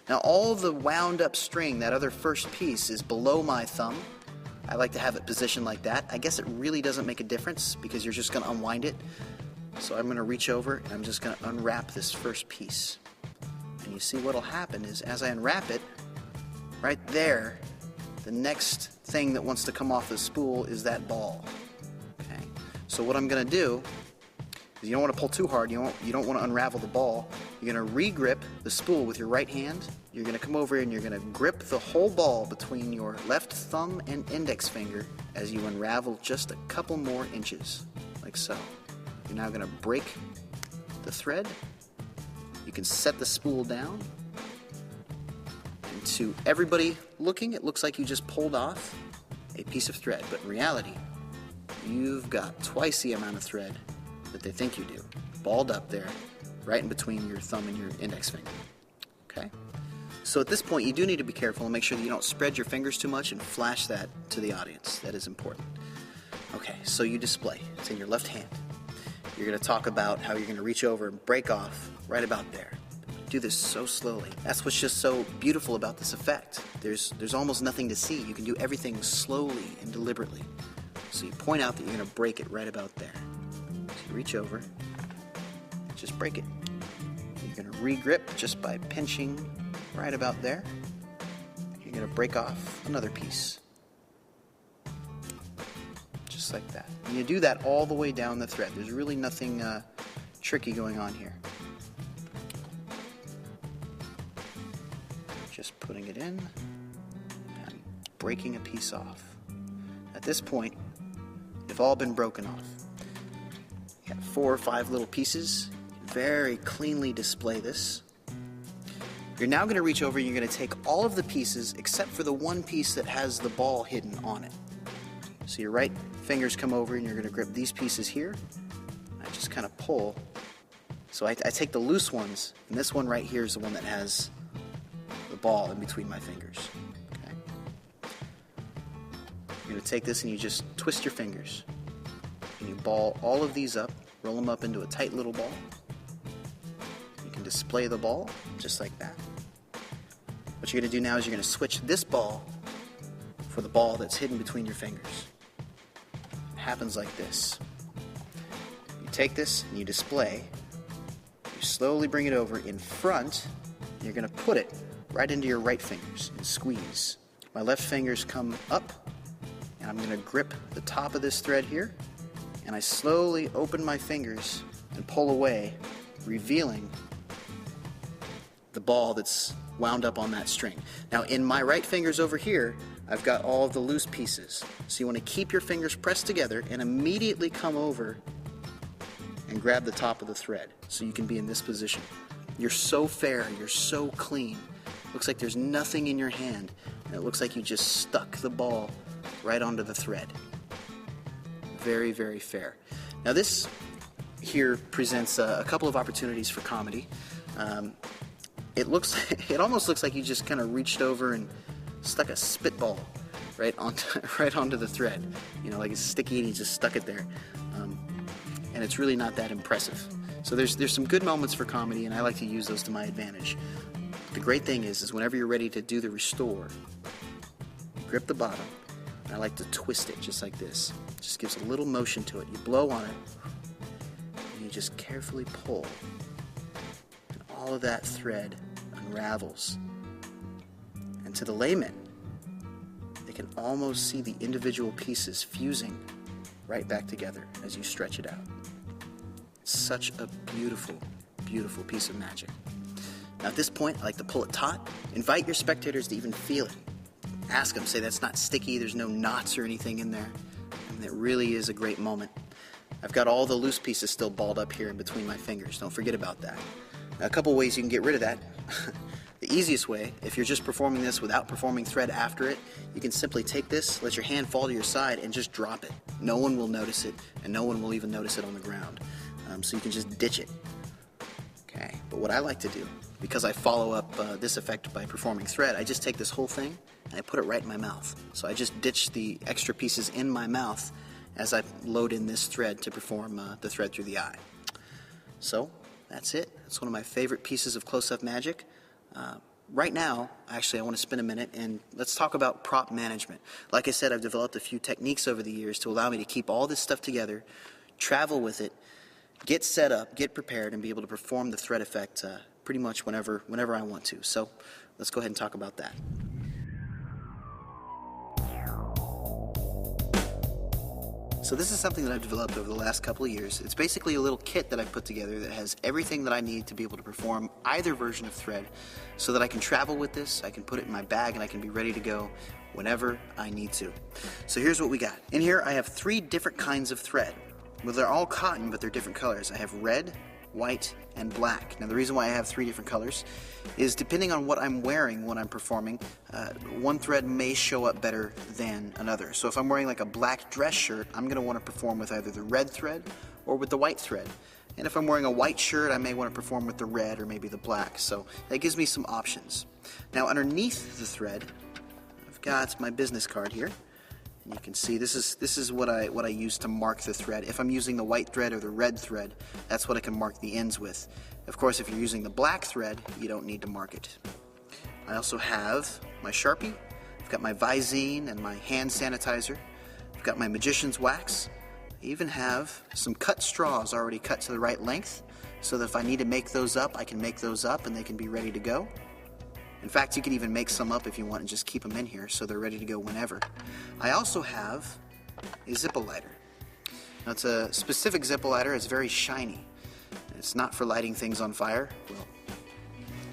Now all of the wound up string, that other first piece, is below my thumb. I like to have it positioned like that. I guess it really doesn't make a difference because you're just going to unwind it. So I'm going to reach over and I'm just going to unwrap this first piece. And you see what'll happen is as I unwrap it, right there, the next thing that wants to come off the spool is that ball. Okay. So what I'm going to do is you don't want to pull too hard. You don't want to unravel the ball. You're going to re-grip the spool with your right hand. You're going to come over and you're going to grip the whole ball between your left thumb and index finger as you unravel just a couple more inches, like so. You're now going to break the thread. You can set the spool down. And to everybody looking, it looks like you just pulled off a piece of thread, but in reality, you've got twice the amount of thread that they think you do, balled up there, right in between your thumb and your index finger. Okay? So at this point, you do need to be careful and make sure that you don't spread your fingers too much and flash that to the audience. That is important. Okay, so you display. It's in your left hand. You're going to talk about how you're going to reach over and break off right about there. Do this so slowly. That's what's just so beautiful about this effect. There's almost nothing to see. You can do everything slowly and deliberately. So you point out that you're going to break it right about there. So you reach over, just break it. You're going to re-grip just by pinching right about there. You're going to break off another piece. Just like that. And you do that all the way down the thread. There's really nothing tricky going on here. Just putting it in and breaking a piece off. At this point, they've all been broken off. You got 4 or 5 little pieces. Very cleanly display this. You're now going to reach over and you're going to take all of the pieces except for the one piece that has the ball hidden on it. So your right fingers come over and you're going to grip these pieces here. I just kind of pull. So I take the loose ones, and this one right here is the one that has the ball in between my fingers. Okay. You're going to take this and you just twist your fingers. And you ball all of these up, roll them up into a tight little ball. You can display the ball just like that. What you're going to do now is you're going to switch this ball for the ball that's hidden between your fingers. It happens like this. You take this and you display. You slowly bring it over in front. And you're going to put it right into your right fingers and squeeze. My left fingers come up, and I'm going to grip the top of this thread here, and I slowly open my fingers and pull away, revealing the ball that's wound up on that string. Now in my right fingers over here, I've got all of the loose pieces. So you want to keep your fingers pressed together and immediately come over and grab the top of the thread so you can be in this position. You're so fair, you're so clean. Looks like there's nothing in your hand, and it looks like you just stuck the ball right onto the thread. Very, very fair. Now this here presents a couple of opportunities for comedy. It almost looks like you just kind of reached over and stuck a spitball right onto the thread. You know, like it's sticky and you just stuck it there. And it's really not that impressive. So there's some good moments for comedy, and I like to use those to my advantage. The great thing is whenever you're ready to do the restore, grip the bottom, and I like to twist it just like this. It just gives a little motion to it. You blow on it, and you just carefully pull. And all of that thread unravels. And to the layman, they can almost see the individual pieces fusing right back together as you stretch it out. It's such a beautiful, beautiful piece of magic. Now at this point, I like to pull it taut. Invite your spectators to even feel it. Ask them, say that's not sticky, there's no knots or anything in there. And it really is a great moment. I've got all the loose pieces still balled up here in between my fingers. Don't forget about that. Now, a couple ways you can get rid of that. The easiest way, if you're just performing this without performing thread after it, you can simply take this, let your hand fall to your side, and just drop it. No one will notice it, and no one will even notice it on the ground. So you can just ditch it. Okay, but what I like to do, because I follow up this effect by performing thread, I just take this whole thing and I put it right in my mouth. So I just ditch the extra pieces in my mouth as I load in this thread to perform the thread through the eye. So that's it. It's one of my favorite pieces of close-up magic. Right now, actually, I want to spend a minute and let's talk about prop management. Like I said, I've developed a few techniques over the years to allow me to keep all this stuff together, travel with it, get set up, get prepared, and be able to perform the thread effect pretty much whenever I want to. So let's go ahead and talk about that. So this is something that I've developed over the last couple of years. It's basically a little kit that I've put together that has everything that I need to be able to perform either version of thread so that I can travel with this, I can put it in my bag, and I can be ready to go whenever I need to. So here's what we got. In here I have 3 different kinds of thread. Well, they're all cotton, but they're different colors. I have red, white, and black. Now, the reason why I have 3 different colors is depending on what I'm wearing when I'm performing, one thread may show up better than another. So if I'm wearing like a black dress shirt, I'm going to want to perform with either the red thread or with the white thread. And if I'm wearing a white shirt, I may want to perform with the red or maybe the black. So that gives me some options. Now, underneath the thread, I've got my business card here. And you can see this is what I use to mark the thread. If I'm using the white thread or the red thread, that's what I can mark the ends with. Of course, if you're using the black thread, you don't need to mark it. I also have my Sharpie. I've got my Visine and my hand sanitizer. I've got my magician's wax. I even have some cut straws already cut to the right length, so that if I need to make those up, I can make those up and they can be ready to go. In fact, you can even make some up if you want and just keep them in here so they're ready to go whenever. I also have a Zippo lighter. Now, it's a specific Zippo lighter. It's very shiny. It's not for lighting things on fire. Well,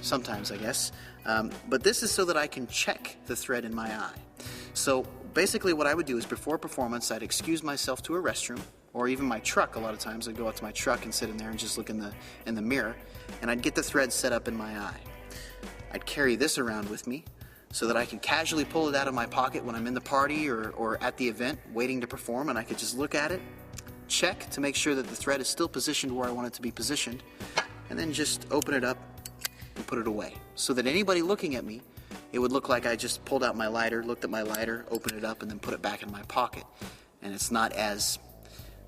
sometimes, I guess. But this is so that I can check the thread in my eye. So basically what I would do is before performance, I'd excuse myself to a restroom, or even my truck. A lot of times I'd go out to my truck and sit in there and just look in the mirror, and I'd get the thread set up in my eye. I'd carry this around with me so that I can casually pull it out of my pocket when I'm in the party or at the event waiting to perform, and I could just look at it, check to make sure that the thread is still positioned where I want it to be positioned, and then just open it up and put it away. So that anybody looking at me, it would look like I just pulled out my lighter, looked at my lighter, opened it up, and then put it back in my pocket. And it's not as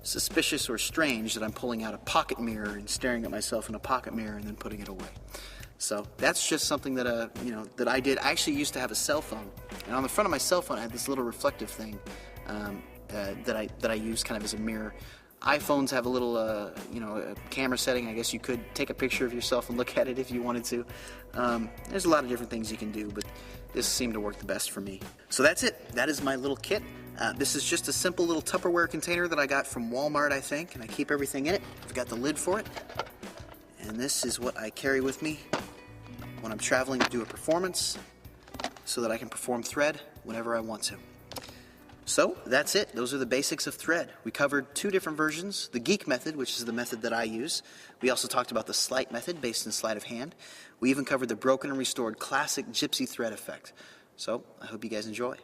suspicious or strange that I'm pulling out a pocket mirror and staring at myself in a pocket mirror and then putting it away. So that's just something that that I did. I actually used to have a cell phone, and on the front of my cell phone I had this little reflective thing that I use kind of as a mirror. iPhones have a little a camera setting. I guess you could take a picture of yourself and look at it if you wanted to. There's a lot of different things you can do, but this seemed to work the best for me. So that's it. That is my little kit. This is just a simple little Tupperware container that I got from Walmart, I think, and I keep everything in it. I've got the lid for it. And this is what I carry with me when I'm traveling to do a performance so that I can perform thread whenever I want to. So that's it. Those are the basics of thread. We covered 2 different versions. The geek method, which is the method that I use. We also talked about the sleight method based in sleight of hand. We even covered the broken and restored classic gypsy thread effect. So I hope you guys enjoy.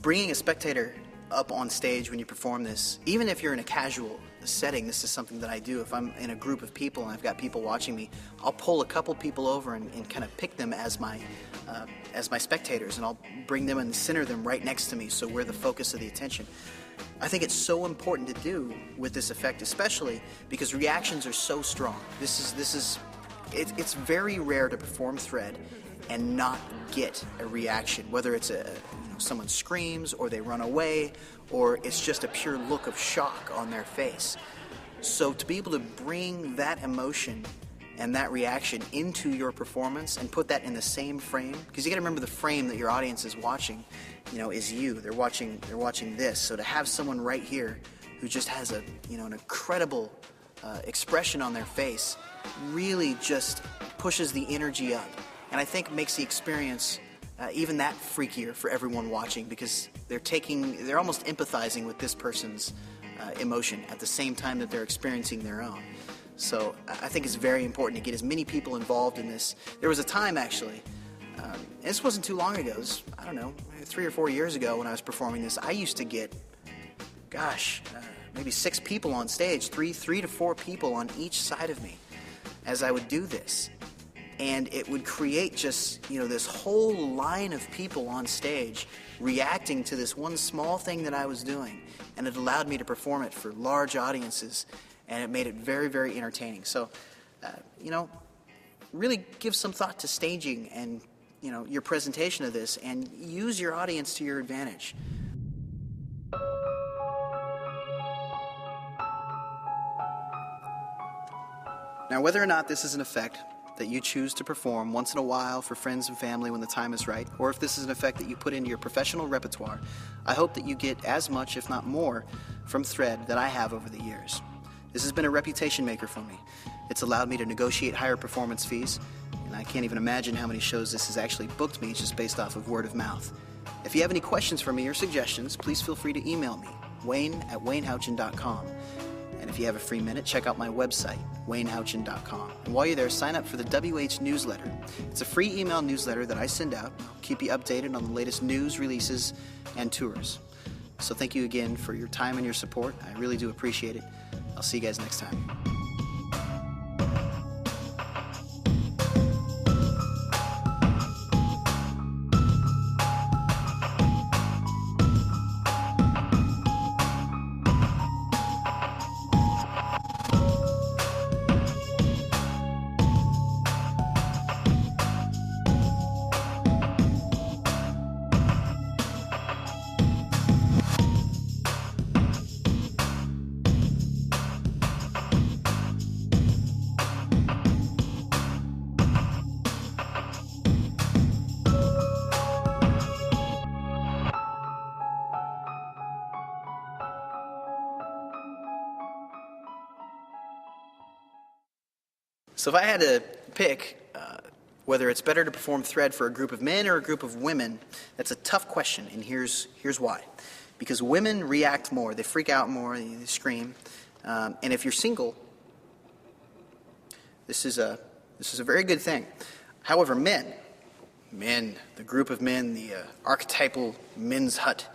Bringing a spectator up on stage when you perform this, even if you're in a casual setting, this is something that I do. If I'm in a group of people and I've got people watching me, I'll pull a couple people over and kind of pick them as my spectators, and I'll bring them and center them right next to me, so we're the focus of the attention. I think it's so important to do with this effect, especially because reactions are so strong. It's very rare to perform thread and not get a reaction, whether it's someone screams or they run away, or it's just a pure look of shock on their face. So to be able to bring that emotion and that reaction into your performance and put that in the same frame, because you got to remember the frame that your audience is watching, is you. They're watching this. So to have someone right here who just has an incredible expression on their face really just pushes the energy up, and I think makes the experience even that freakier for everyone watching, because they're almost empathizing with this person's emotion at the same time that they're experiencing their own. So I think it's very important to get as many people involved in this. There was a time, actually, this wasn't too long ago, it was, 3 or 4 years ago when I was performing this, I used to get, maybe 6 people on stage, 3 to 4 people on each side of me as I would do this. And it would create just, this whole line of people on stage reacting to this one small thing that I was doing. And it allowed me to perform it for large audiences, and it made it very, very entertaining. So, really give some thought to staging and, your presentation of this, and use your audience to your advantage. Now, whether or not this is an effect that you choose to perform once in a while for friends and family when the time is right, or if this is an effect that you put into your professional repertoire, I hope that you get as much, if not more, from thread that I have over the years. This has been a reputation maker for me. It's allowed me to negotiate higher performance fees, and I can't even imagine how many shows this has actually booked me just based off of word of mouth. If you have any questions for me or suggestions, please feel free to email me, Wayne@WayneHouchin.com. And if you have a free minute, check out my website, WayneHouchin.com. And while you're there, sign up for the WH newsletter. It's a free email newsletter that I send out. I'll keep you updated on the latest news, releases, and tours. So thank you again for your time and your support. I really do appreciate it. I'll see you guys next time. So if I had to pick whether it's better to perform thread for a group of men or a group of women, that's a tough question, and here's why. Because women react more, they freak out more, they scream, and if you're single, this is a very good thing. However, men, the group of men, the archetypal men's hut,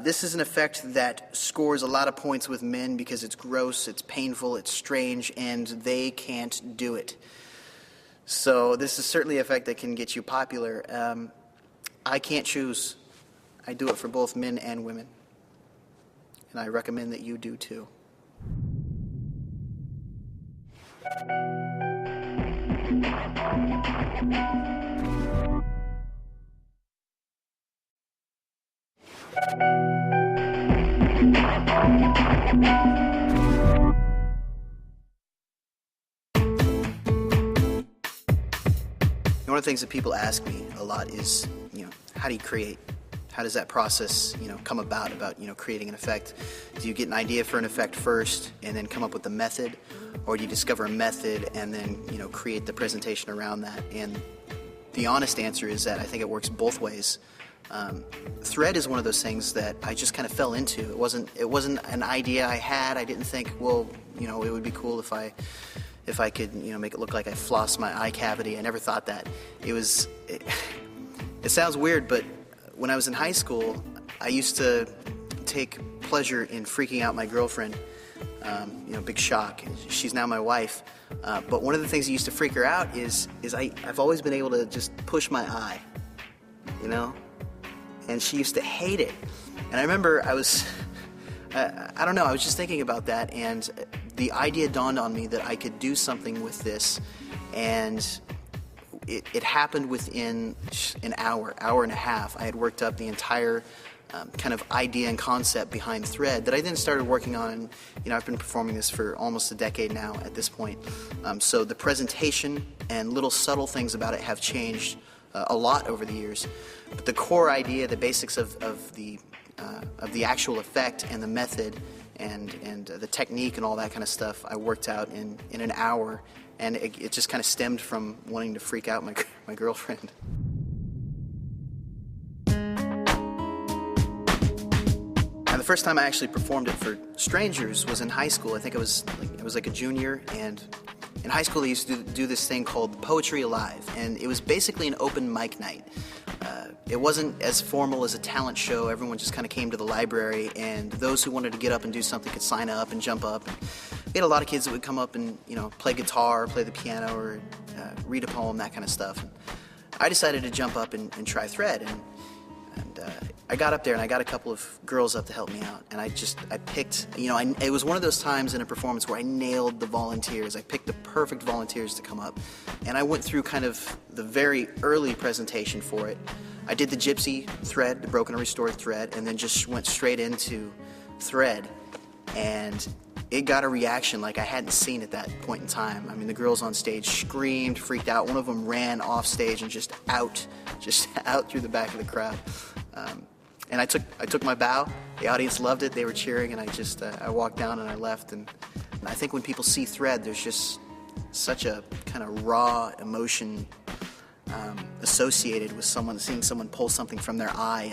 this is an effect that scores a lot of points with men because it's gross, it's painful, it's strange, and they can't do it. So this is certainly an effect that can get you popular. I can't choose. I do it for both men and women. And I recommend that you do too. One of the things that people ask me a lot is, how do you create? How does that process, come about, creating an effect? Do you get an idea for an effect first and then come up with a method? Or do you discover a method and then, create the presentation around that? And the honest answer is that I think it works both ways. Thread is one of those things that I just kind of fell into. It wasn't an idea I had. I didn't think, well, it would be cool if I could, make it look like I flossed my eye cavity. I never thought that. It sounds weird, but when I was in high school, I used to take pleasure in freaking out my girlfriend. Big shock. She's now my wife. But one of the things that used to freak her out is I've always been able to just push my eye, and she used to hate it. And I remember I was just thinking about that, and the idea dawned on me that I could do something with this, and it happened within an hour and a half. I had worked up the entire kind of idea and concept behind Thread that I then started working on. I've been performing this for almost a decade now at this point. So the presentation and little subtle things about it have changed a lot over the years. But the core idea, the basics of the actual effect and the method and the technique and all that kind of stuff, I worked out in an hour, and it just kind of stemmed from wanting to freak out my girlfriend. And the first time I actually performed it for strangers was in high school. I think I was like a junior, and in high school they used to do this thing called Poetry Alive, and it was basically an open mic night. It wasn't as formal as a talent show. Everyone just kind of came to the library, and those who wanted to get up and do something could sign up and jump up. We had a lot of kids that would come up and play guitar, play the piano, or read a poem, that kind of stuff. And I decided to jump up and try Thread, and I got up there and I got a couple of girls up to help me out, and I picked, it was one of those times in a performance where I nailed the volunteers. I picked the perfect volunteers to come up, and I went through kind of the very early presentation for it. I did the gypsy thread, the broken and restored thread, and then just went straight into Thread, and it got a reaction like I hadn't seen at that point in time. I mean, the girls on stage screamed, freaked out. One of them ran off stage and just out through the back of the crowd. And I took my bow. The audience loved it. They were cheering, and I walked down and I left. And I think when people see Thread, there's just such a kind of raw emotion associated with seeing someone pull something from their eye.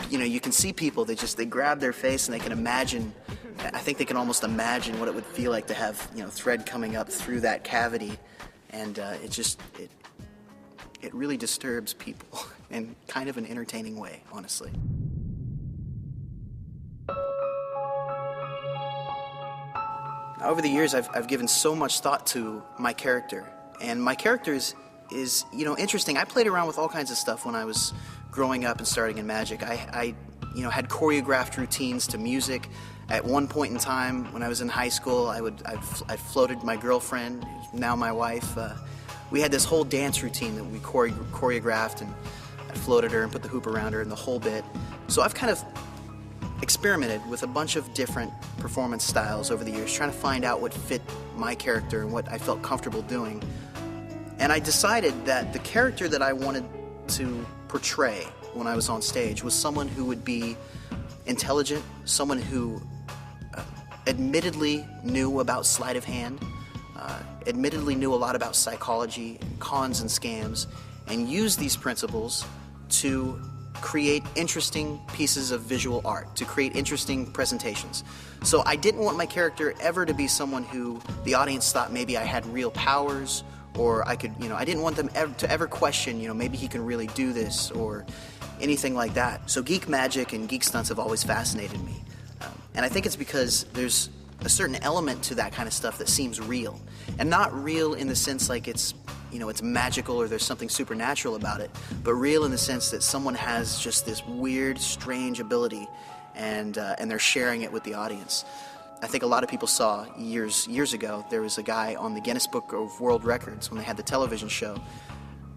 And you can see people, they grab their face and they can imagine. I think they can almost imagine what it would feel like to have thread coming up through that cavity, and it really disturbs people in kind of an entertaining way, honestly. Over the years, I've given so much thought to my character, and my character is interesting. I played around with all kinds of stuff when I was growing up and starting in magic. I had choreographed routines to music. At one point in time, when I was in high school, I floated my girlfriend, who's now my wife. We had this whole dance routine that we choreographed, and I floated her and put the hoop around her and the whole bit. So I've kind of experimented with a bunch of different performance styles over the years, trying to find out what fit my character and what I felt comfortable doing. And I decided that the character that I wanted to portray when I was on stage was someone who would be intelligent, someone who admittedly knew about sleight of hand, admittedly knew a lot about psychology, cons and scams, and used these principles to create interesting pieces of visual art, to create interesting presentations. So I didn't want my character ever to be someone who the audience thought maybe I had real powers, or I could, I didn't want them to ever question, maybe he can really do this, or anything like that. So geek magic and geek stunts have always fascinated me. And I think it's because there's a certain element to that kind of stuff that seems real. And not real in the sense like it's magical or there's something supernatural about it, but real in the sense that someone has just this weird, strange ability and they're sharing it with the audience. I think a lot of people saw years ago, there was a guy on the Guinness Book of World Records when they had the television show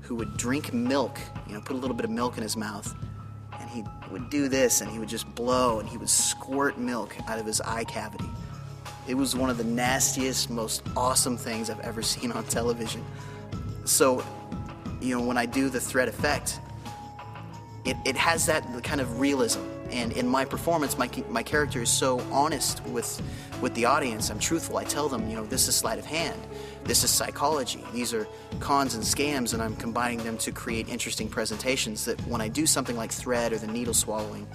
who would drink milk, put a little bit of milk in his mouth, and he would do this, and he would just blow, and he would squirt milk out of his eye cavity. It was one of the nastiest, most awesome things I've ever seen on television. So, when I do the thread effect, it has that kind of realism. And in my performance, my character is so honest with the audience. I'm truthful. I tell them, this is sleight of hand. This is psychology. These are cons and scams, and I'm combining them to create interesting presentations that when I do something like thread or the needle swallowing,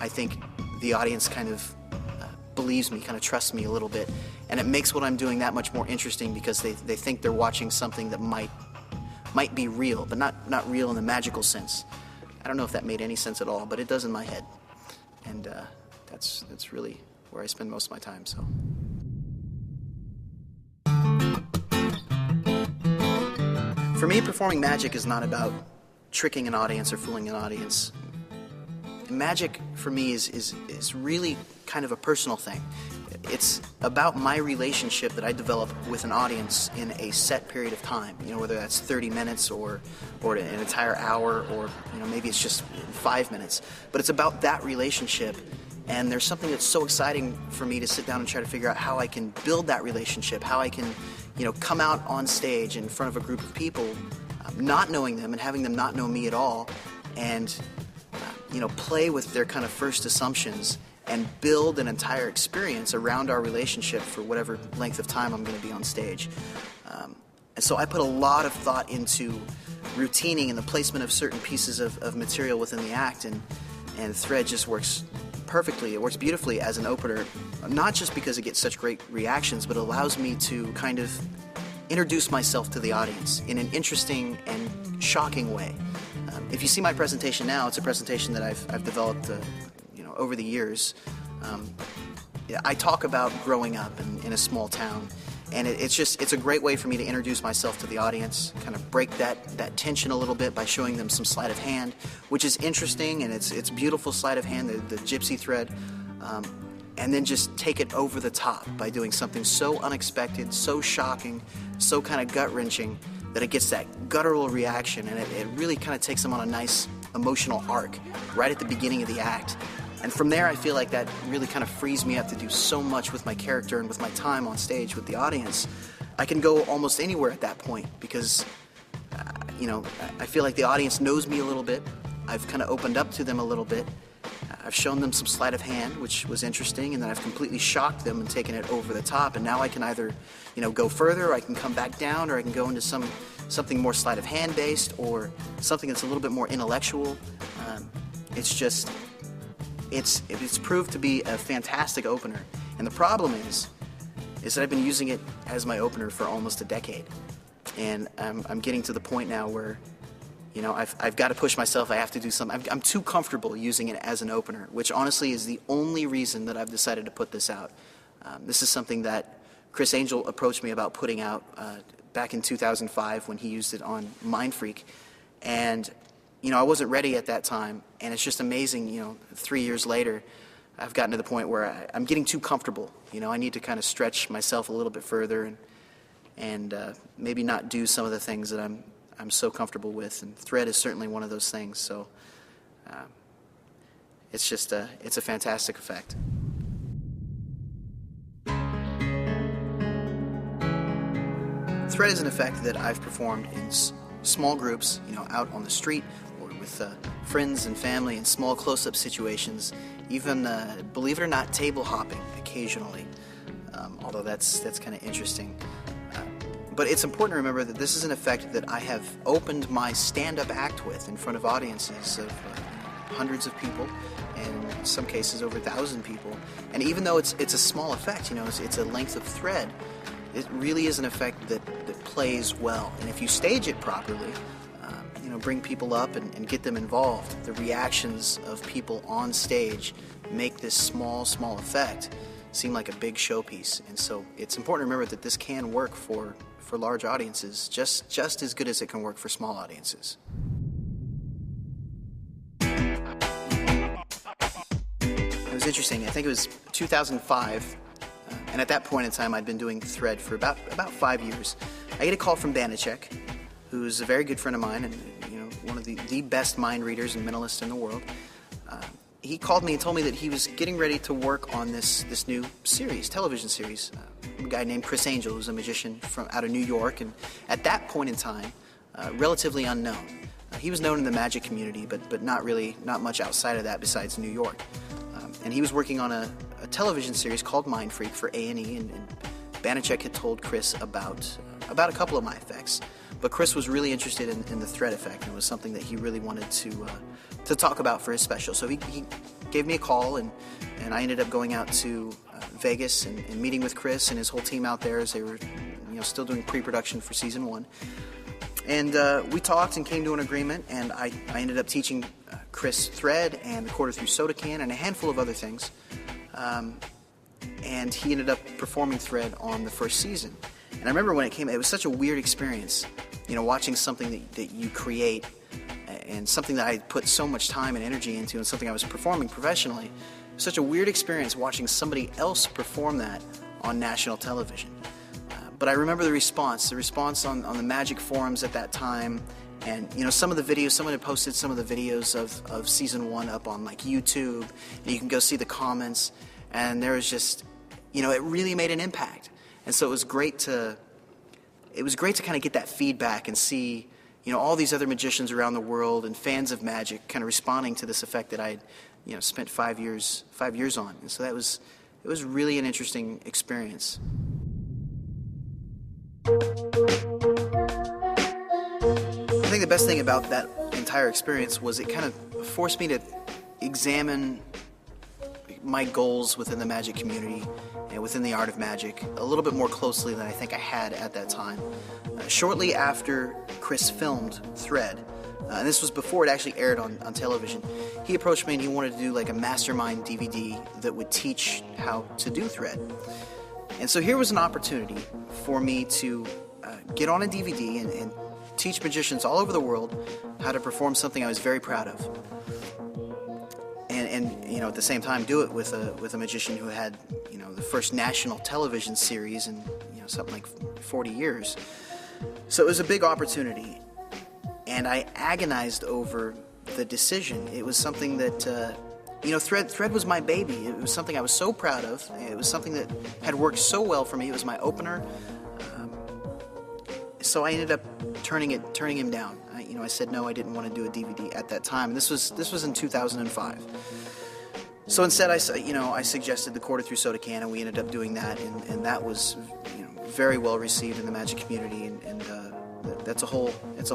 I think the audience kind of believes me, kind of trusts me a little bit. And it makes what I'm doing that much more interesting because they think they're watching something that might be real, but not real in the magical sense. I don't know if that made any sense at all, but it does in my head. And that's really where I spend most of my time, so. For me, performing magic is not about tricking an audience or fooling an audience. Magic, for me, is really kind of a personal thing. It's about my relationship that I develop with an audience in a set period of time, whether that's 30 minutes or an entire hour, or maybe it's just 5 minutes. But it's about that relationship, and there's something that's so exciting for me to sit down and try to figure out how I can build that relationship, how I can come out on stage in front of a group of people, not knowing them and having them not know me at all, and play with their kind of first assumptions and build an entire experience around our relationship for whatever length of time I'm going to be on stage. And so I put a lot of thought into routining and the placement of certain pieces of material within the act, and thread just works perfectly. It works beautifully as an opener, not just because it gets such great reactions, but it allows me to kind of introduce myself to the audience in an interesting and shocking way. If you see my presentation now, it's a presentation that I've developed over the years. I talk about growing up in a small town, and it's a great way for me to introduce myself to the audience, kind of break that tension a little bit by showing them some sleight of hand, which is interesting, and it's beautiful sleight of hand, the gypsy thread, and then just take it over the top by doing something so unexpected, so shocking, so kind of gut-wrenching, that it gets that guttural reaction, and it really kind of takes them on a nice emotional arc right at the beginning of the act. And from there, I feel like that really kind of frees me up to do so much with my character and with my time on stage with the audience. I can go almost anywhere at that point because, I feel like the audience knows me a little bit. I've kind of opened up to them a little bit. I've shown them some sleight of hand, which was interesting, and then I've completely shocked them and taken it over the top. And now I can either, go further, or I can come back down, or I can go into something more sleight of hand based, or something that's a little bit more intellectual. It's proved to be a fantastic opener. And the problem is that I've been using it as my opener for almost a decade. And I'm getting to the point now where, I've got to push myself. I have to do something. I'm too comfortable using it as an opener, which honestly is the only reason that I've decided to put this out. This is something that Chris Angel approached me about putting out back in 2005 when he used it on Mind Freak. And I wasn't ready at that time, and it's just amazing, 3 years later, I've gotten to the point where I'm getting too comfortable. I need to kind of stretch myself a little bit further and maybe not do some of the things that I'm so comfortable with, and thread is certainly one of those things, so it's a fantastic effect. Thread is an effect that I've performed in small groups, out on the street, or with friends and family in small close-up situations, even, believe it or not, table hopping occasionally, although that's kind of interesting. But it's important to remember that this is an effect that I have opened my stand-up act with in front of audiences of hundreds of people, and in some cases over 1,000 people. And even though it's a small effect, it's a length of thread, it really is an effect that plays well. And if you stage it properly, bring people up and get them involved, the reactions of people on stage make this small effect seem like a big showpiece. And so it's important to remember that this can work for large audiences just as good as it can work for small audiences. It was was interesting. I think it was 2005, and at that point in time, I'd been doing Thread for about 5 years. I get a call from Banachek, who's a very good friend of mine, and one of the best mind readers and mentalists in the world. He called me and told me that he was getting ready to work on this new series, television series. A guy named Chris Angel, who's a magician out of New York, and at that point in time, relatively unknown. He was known in the magic community, but not much outside of that besides New York. And he was working on a television series called Mind Freak for A&E, and Banachek had told Chris about a couple of my effects. But Chris was really interested in the thread effect, and it was something that he really wanted to talk about for his special. So he gave me a call, and I ended up going out to Vegas and meeting with Chris and his whole team out there as they were still doing pre-production for season 1. And we talked and came to an agreement, and I ended up teaching Chris thread and the quarter through soda can and a handful of other things. And he ended up performing thread on the first season. And I remember when it came, it was such a weird experience, watching something that you create and something that I put so much time and energy into and something I was performing professionally. It was such a weird experience watching somebody else perform that on national television. But I remember the response on the magic forums at that time, and some of the videos, someone had posted some of the videos of season 1 up on like YouTube, and you can go see the comments, and there was just, it really made an impact. And so it was great to kind of get that feedback and see, all these other magicians around the world and fans of magic kind of responding to this effect that I'd, spent 5 years on. And so it was really an interesting experience. I think the best thing about that entire experience was it kind of forced me to examine my goals within the magic community and within the art of magic a little bit more closely than I think I had at that time. Shortly after Chris filmed Thread, and this was before it actually aired on television, he approached me and he wanted to do like a mastermind DVD that would teach how to do Thread. And so here was an opportunity for me to get on a DVD and teach magicians all over the world how to perform something I was very proud of. And at the same time do it with a magician who had, the first national television series in, something like 40 years. So it was a big opportunity, and I agonized over the decision. It was something that, Thread was my baby. It was something I was so proud of. It was something that had worked so well for me. It was my opener. So I ended up turning him down. I said no, I didn't want to do a DVD at that time. This was in 2005. So instead, I suggested the quarter through soda can, and we ended up doing that, and that was, very well received in the magic community, and it's a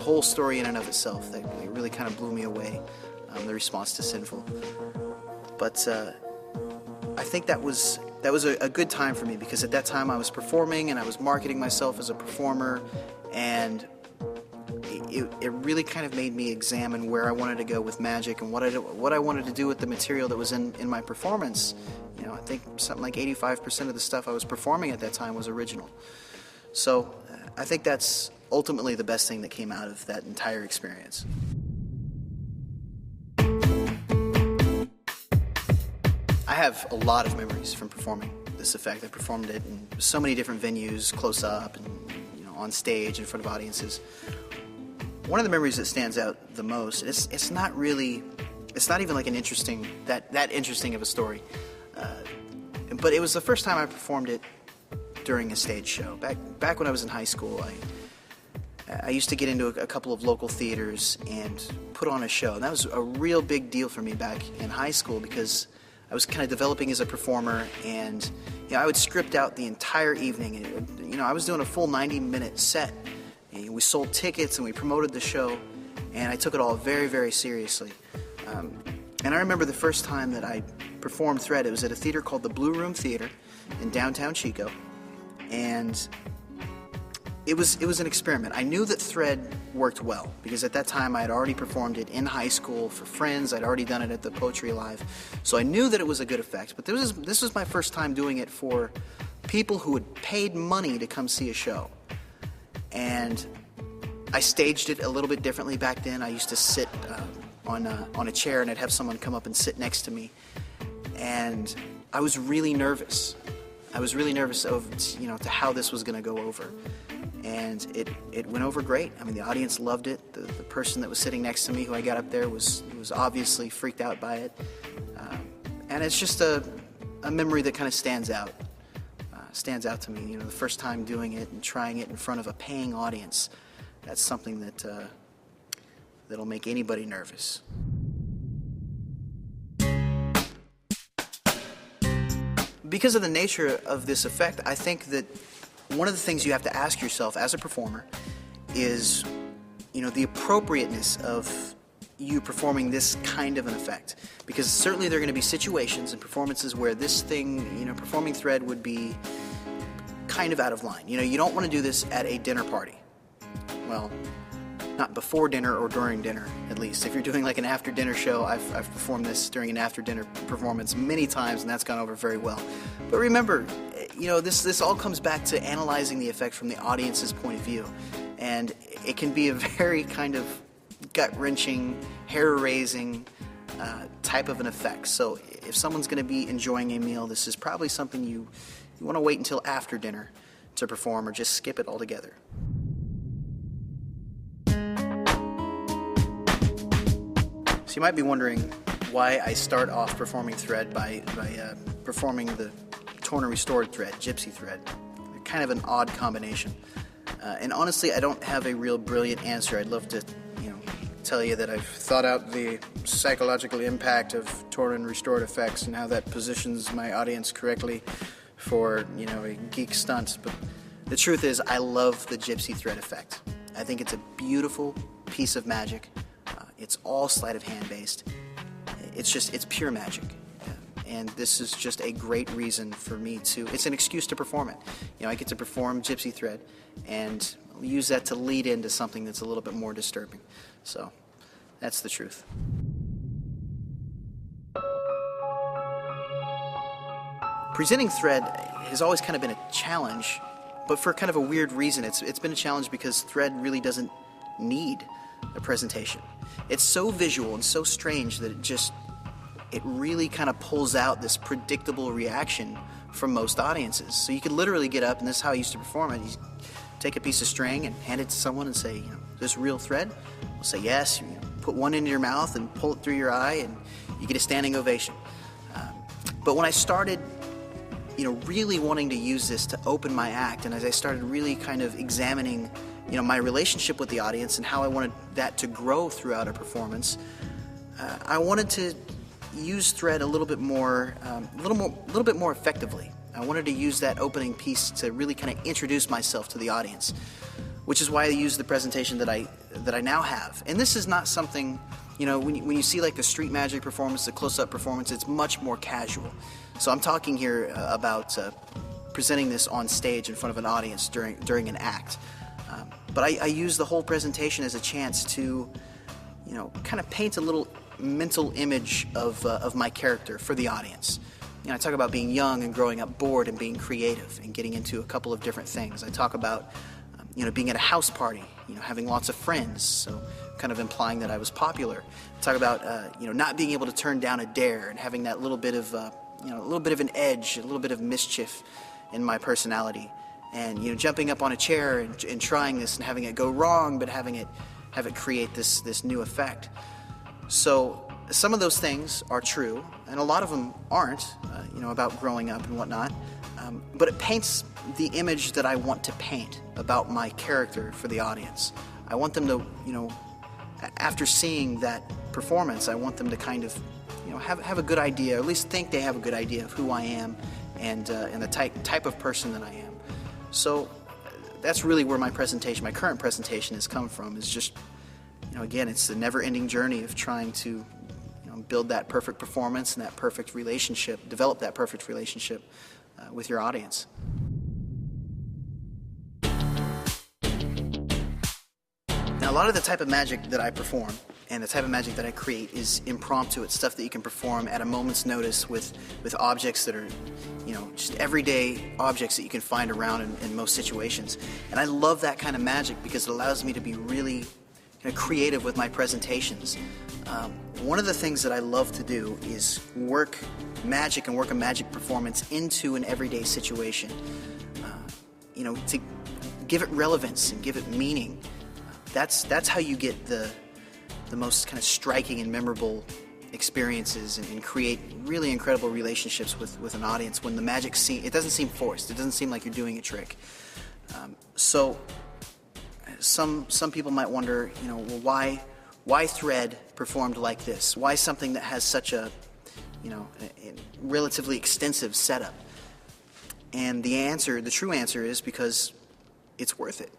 whole story in and of itself that it really kind of blew me away, the response to Sinful. But I think that was a good time for me, because at that time I was performing and I was marketing myself as a performer, and it really kind of made me examine where I wanted to go with magic and what I wanted to do with the material that was in my performance. I think something like 85% of the stuff I was performing at that time was original. So I think that's ultimately the best thing that came out of that entire experience. I have a lot of memories from performing this effect. I performed it in so many different venues, close up and on stage in front of audiences. One of the memories that stands out the most, it's not even like that interesting of a story, but it was the first time I performed it during a stage show. Back when I was in high school, I used to get into a couple of local theaters and put on a show. And that was a real big deal for me back in high school, because I was kind of developing as a performer, and I would script out the entire evening. And, I was doing a full 90-minute set. And we sold tickets and we promoted the show, and I took it all very, very seriously. And I remember the first time that I performed Thread. It was at a theater called the Blue Room Theater in downtown Chico, and it was an experiment. I knew that Thread worked well, because at that time I had already performed it in high school for friends. I'd already done it at the Poetry Live, so I knew that it was a good effect. But this was my first time doing it for people who had paid money to come see a show. And I staged it a little bit differently back then. I used to sit on a chair, and I'd have someone come up and sit next to me. and I was really nervous. I was really nervous of, to how this was going to go over. And it went over great. I mean, the audience loved it. The person that was sitting next to me, who I got up there, was obviously freaked out by it. And it's just a memory that kind of stands out to me. The first time doing it and trying it in front of a paying audience, that's something that'll make anybody nervous. Because of the nature of this effect, I think that one of the things you have to ask yourself as a performer is, the appropriateness of you performing this kind of an effect. Because certainly there are going to be situations and performances where this thing, performing thread would be kind of out of line. You don't want to do this at a dinner party. Well, not before dinner or during dinner, at least. If you're doing like an after-dinner show, I've performed this during an after-dinner performance many times, and that's gone over very well. But remember, this all comes back to analyzing the effect from the audience's point of view. And it can be a very kind of gut-wrenching, hair-raising type of an effect. So if someone's going to be enjoying a meal, this is probably something you want to wait until after dinner to perform, or just skip it altogether. So you might be wondering why I start off performing thread by performing the torn and restored thread, gypsy thread. They're kind of an odd combination. And honestly, I don't have a real brilliant answer. I'd love to, tell you that I've thought out the psychological impact of torn and restored effects and how that positions my audience correctly for, a geek stunt. But the truth is, I love the gypsy thread effect. I think it's a beautiful piece of magic. It's all sleight of hand based. It's pure magic. And this is just a great reason for me it's an excuse to perform it. I get to perform gypsy thread and use that to lead into something that's a little bit more disturbing. So that's the truth. Presenting thread has always kind of been a challenge, but for kind of a weird reason. It's been a challenge because thread really doesn't need a presentation. It's so visual and so strange that it really kind of pulls out this predictable reaction from most audiences. So you could literally get up, and this is how I used to perform it. You take a piece of string and hand it to someone and say, is this real thread? They'll say yes. You put one into your mouth and pull it through your eye, and you get a standing ovation. But when I started, really wanting to use this to open my act, and as I started really kind of examining my relationship with the audience and how I wanted that to grow throughout a performance, I wanted to use thread a little bit more effectively. I wanted to use that opening piece to really kind of introduce myself to the audience, which is why I use the presentation that I now have. And this is not something, when you see like the street magic performance, the close-up performance, it's much more casual. So I'm talking here about presenting this on stage in front of an audience during an act. But I use the whole presentation as a chance to, kind of paint a little mental image of my character for the audience. I talk about being young and growing up bored and being creative and getting into a couple of different things. I talk about, being at a house party, having lots of friends, so kind of implying that I was popular. I talk about, not being able to turn down a dare and having that little bit of, a little bit of an edge, a little bit of mischief in my personality. And, jumping up on a chair and trying this and having it go wrong, but have it create this new effect. So some of those things are true, and a lot of them aren't, about growing up and whatnot. But it paints the image that I want to paint about my character for the audience. I want them to, after seeing that performance, I want them to kind of, have a good idea, or at least think they have a good idea of who I am and the type of person that I am. So that's really where my current presentation has come from, is just, again, it's the never-ending journey of trying to, build that perfect performance and that perfect relationship, develop that perfect relationship with your audience. Now, a lot of the type of magic that I perform and the type of magic that I create is impromptu. It's stuff that you can perform at a moment's notice with objects that are, just everyday objects that you can find around in most situations. And I love that kind of magic because it allows me to be really creative with my presentations. One of the things that I love to do is work magic and work a magic performance into an everyday situation. To give it relevance and give it meaning. That's how you get the most kind of striking and memorable experiences and create really incredible relationships with an audience when the magic it doesn't seem forced. It doesn't seem like you're doing a trick. So some people might wonder, well, why Thread performed like this? Why something that has such a relatively extensive setup? And the true answer is because it's worth it.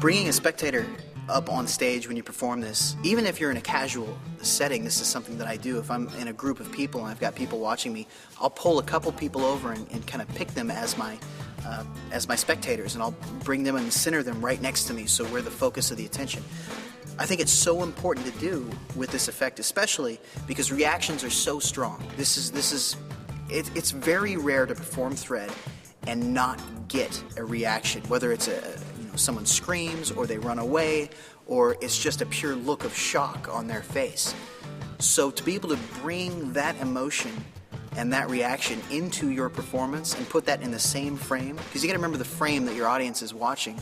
Bringing a spectator up on stage when you perform this, even if you're in a casual setting, this is something that I do. If I'm in a group of people and I've got people watching me, I'll pull a couple people over and kind of pick them as my spectators, and I'll bring them and center them right next to me, so we're the focus of the attention. I think it's so important to do with this effect, especially because reactions are so strong. It's very rare to perform Thread and not get a reaction, whether it's someone screams or they run away or it's just a pure look of shock on their face. So to be able to bring that emotion and that reaction into your performance and put that in the same frame, because you got to remember the frame that your audience is watching,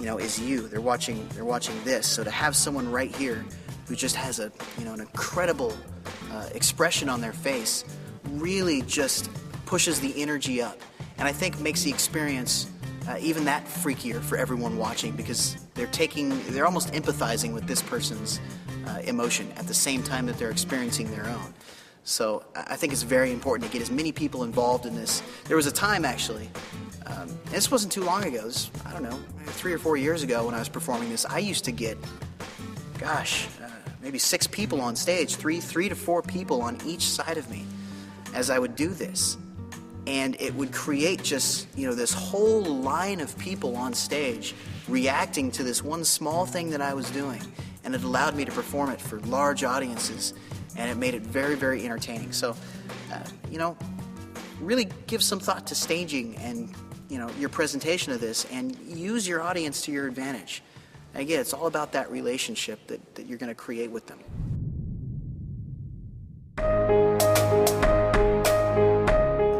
is you. They're watching this. So to have someone right here who just has an incredible expression on their face really just pushes the energy up, and I think makes the experience even that freakier for everyone watching, because they're almost empathizing with this person's emotion at the same time that they're experiencing their own. So I think it's very important to get as many people involved in this. There was a time, actually, this wasn't too long ago, I don't know, 3 or 4 years ago when I was performing this, I used to get, maybe 6 people on stage, 3 to 4 people on each side of me as I would do this. And it would create just, this whole line of people on stage reacting to this one small thing that I was doing. And it allowed me to perform it for large audiences, and it made it very, very entertaining. So, really give some thought to staging and, your presentation of this, and use your audience to your advantage. And again, it's all about that relationship that you're going to create with them.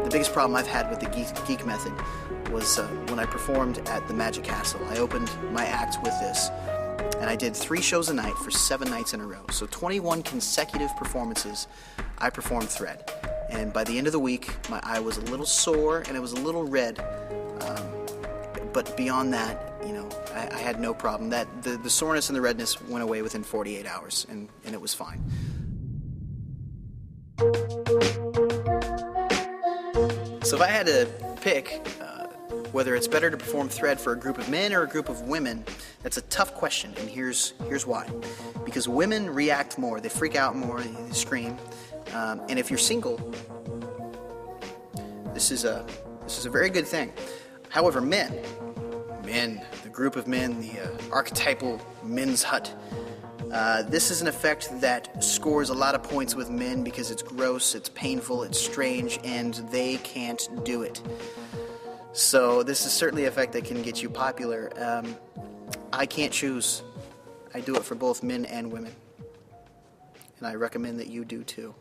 The biggest problem I've had with the geek method was when I performed at the Magic Castle. I opened my act with this, and I did 3 shows a night for 7 nights in a row. So 21 consecutive performances, I performed Thread. And by the end of the week, my eye was a little sore and it was a little red. But beyond that, I had no problem. The soreness and the redness went away within 48 hours, and it was fine. So if I had to pick whether it's better to perform Thread for a group of men or a group of women, that's a tough question, and here's why. Because women react more, they freak out more, they scream, and if you're single, this is a very good thing. However, men, the group of men, the archetypal men's hut, this is an effect that scores a lot of points with men because it's gross, it's painful, it's strange, and they can't do it. So this is certainly an effect that can get you popular. I can't choose. I do it for both men and women. And I recommend that you do too.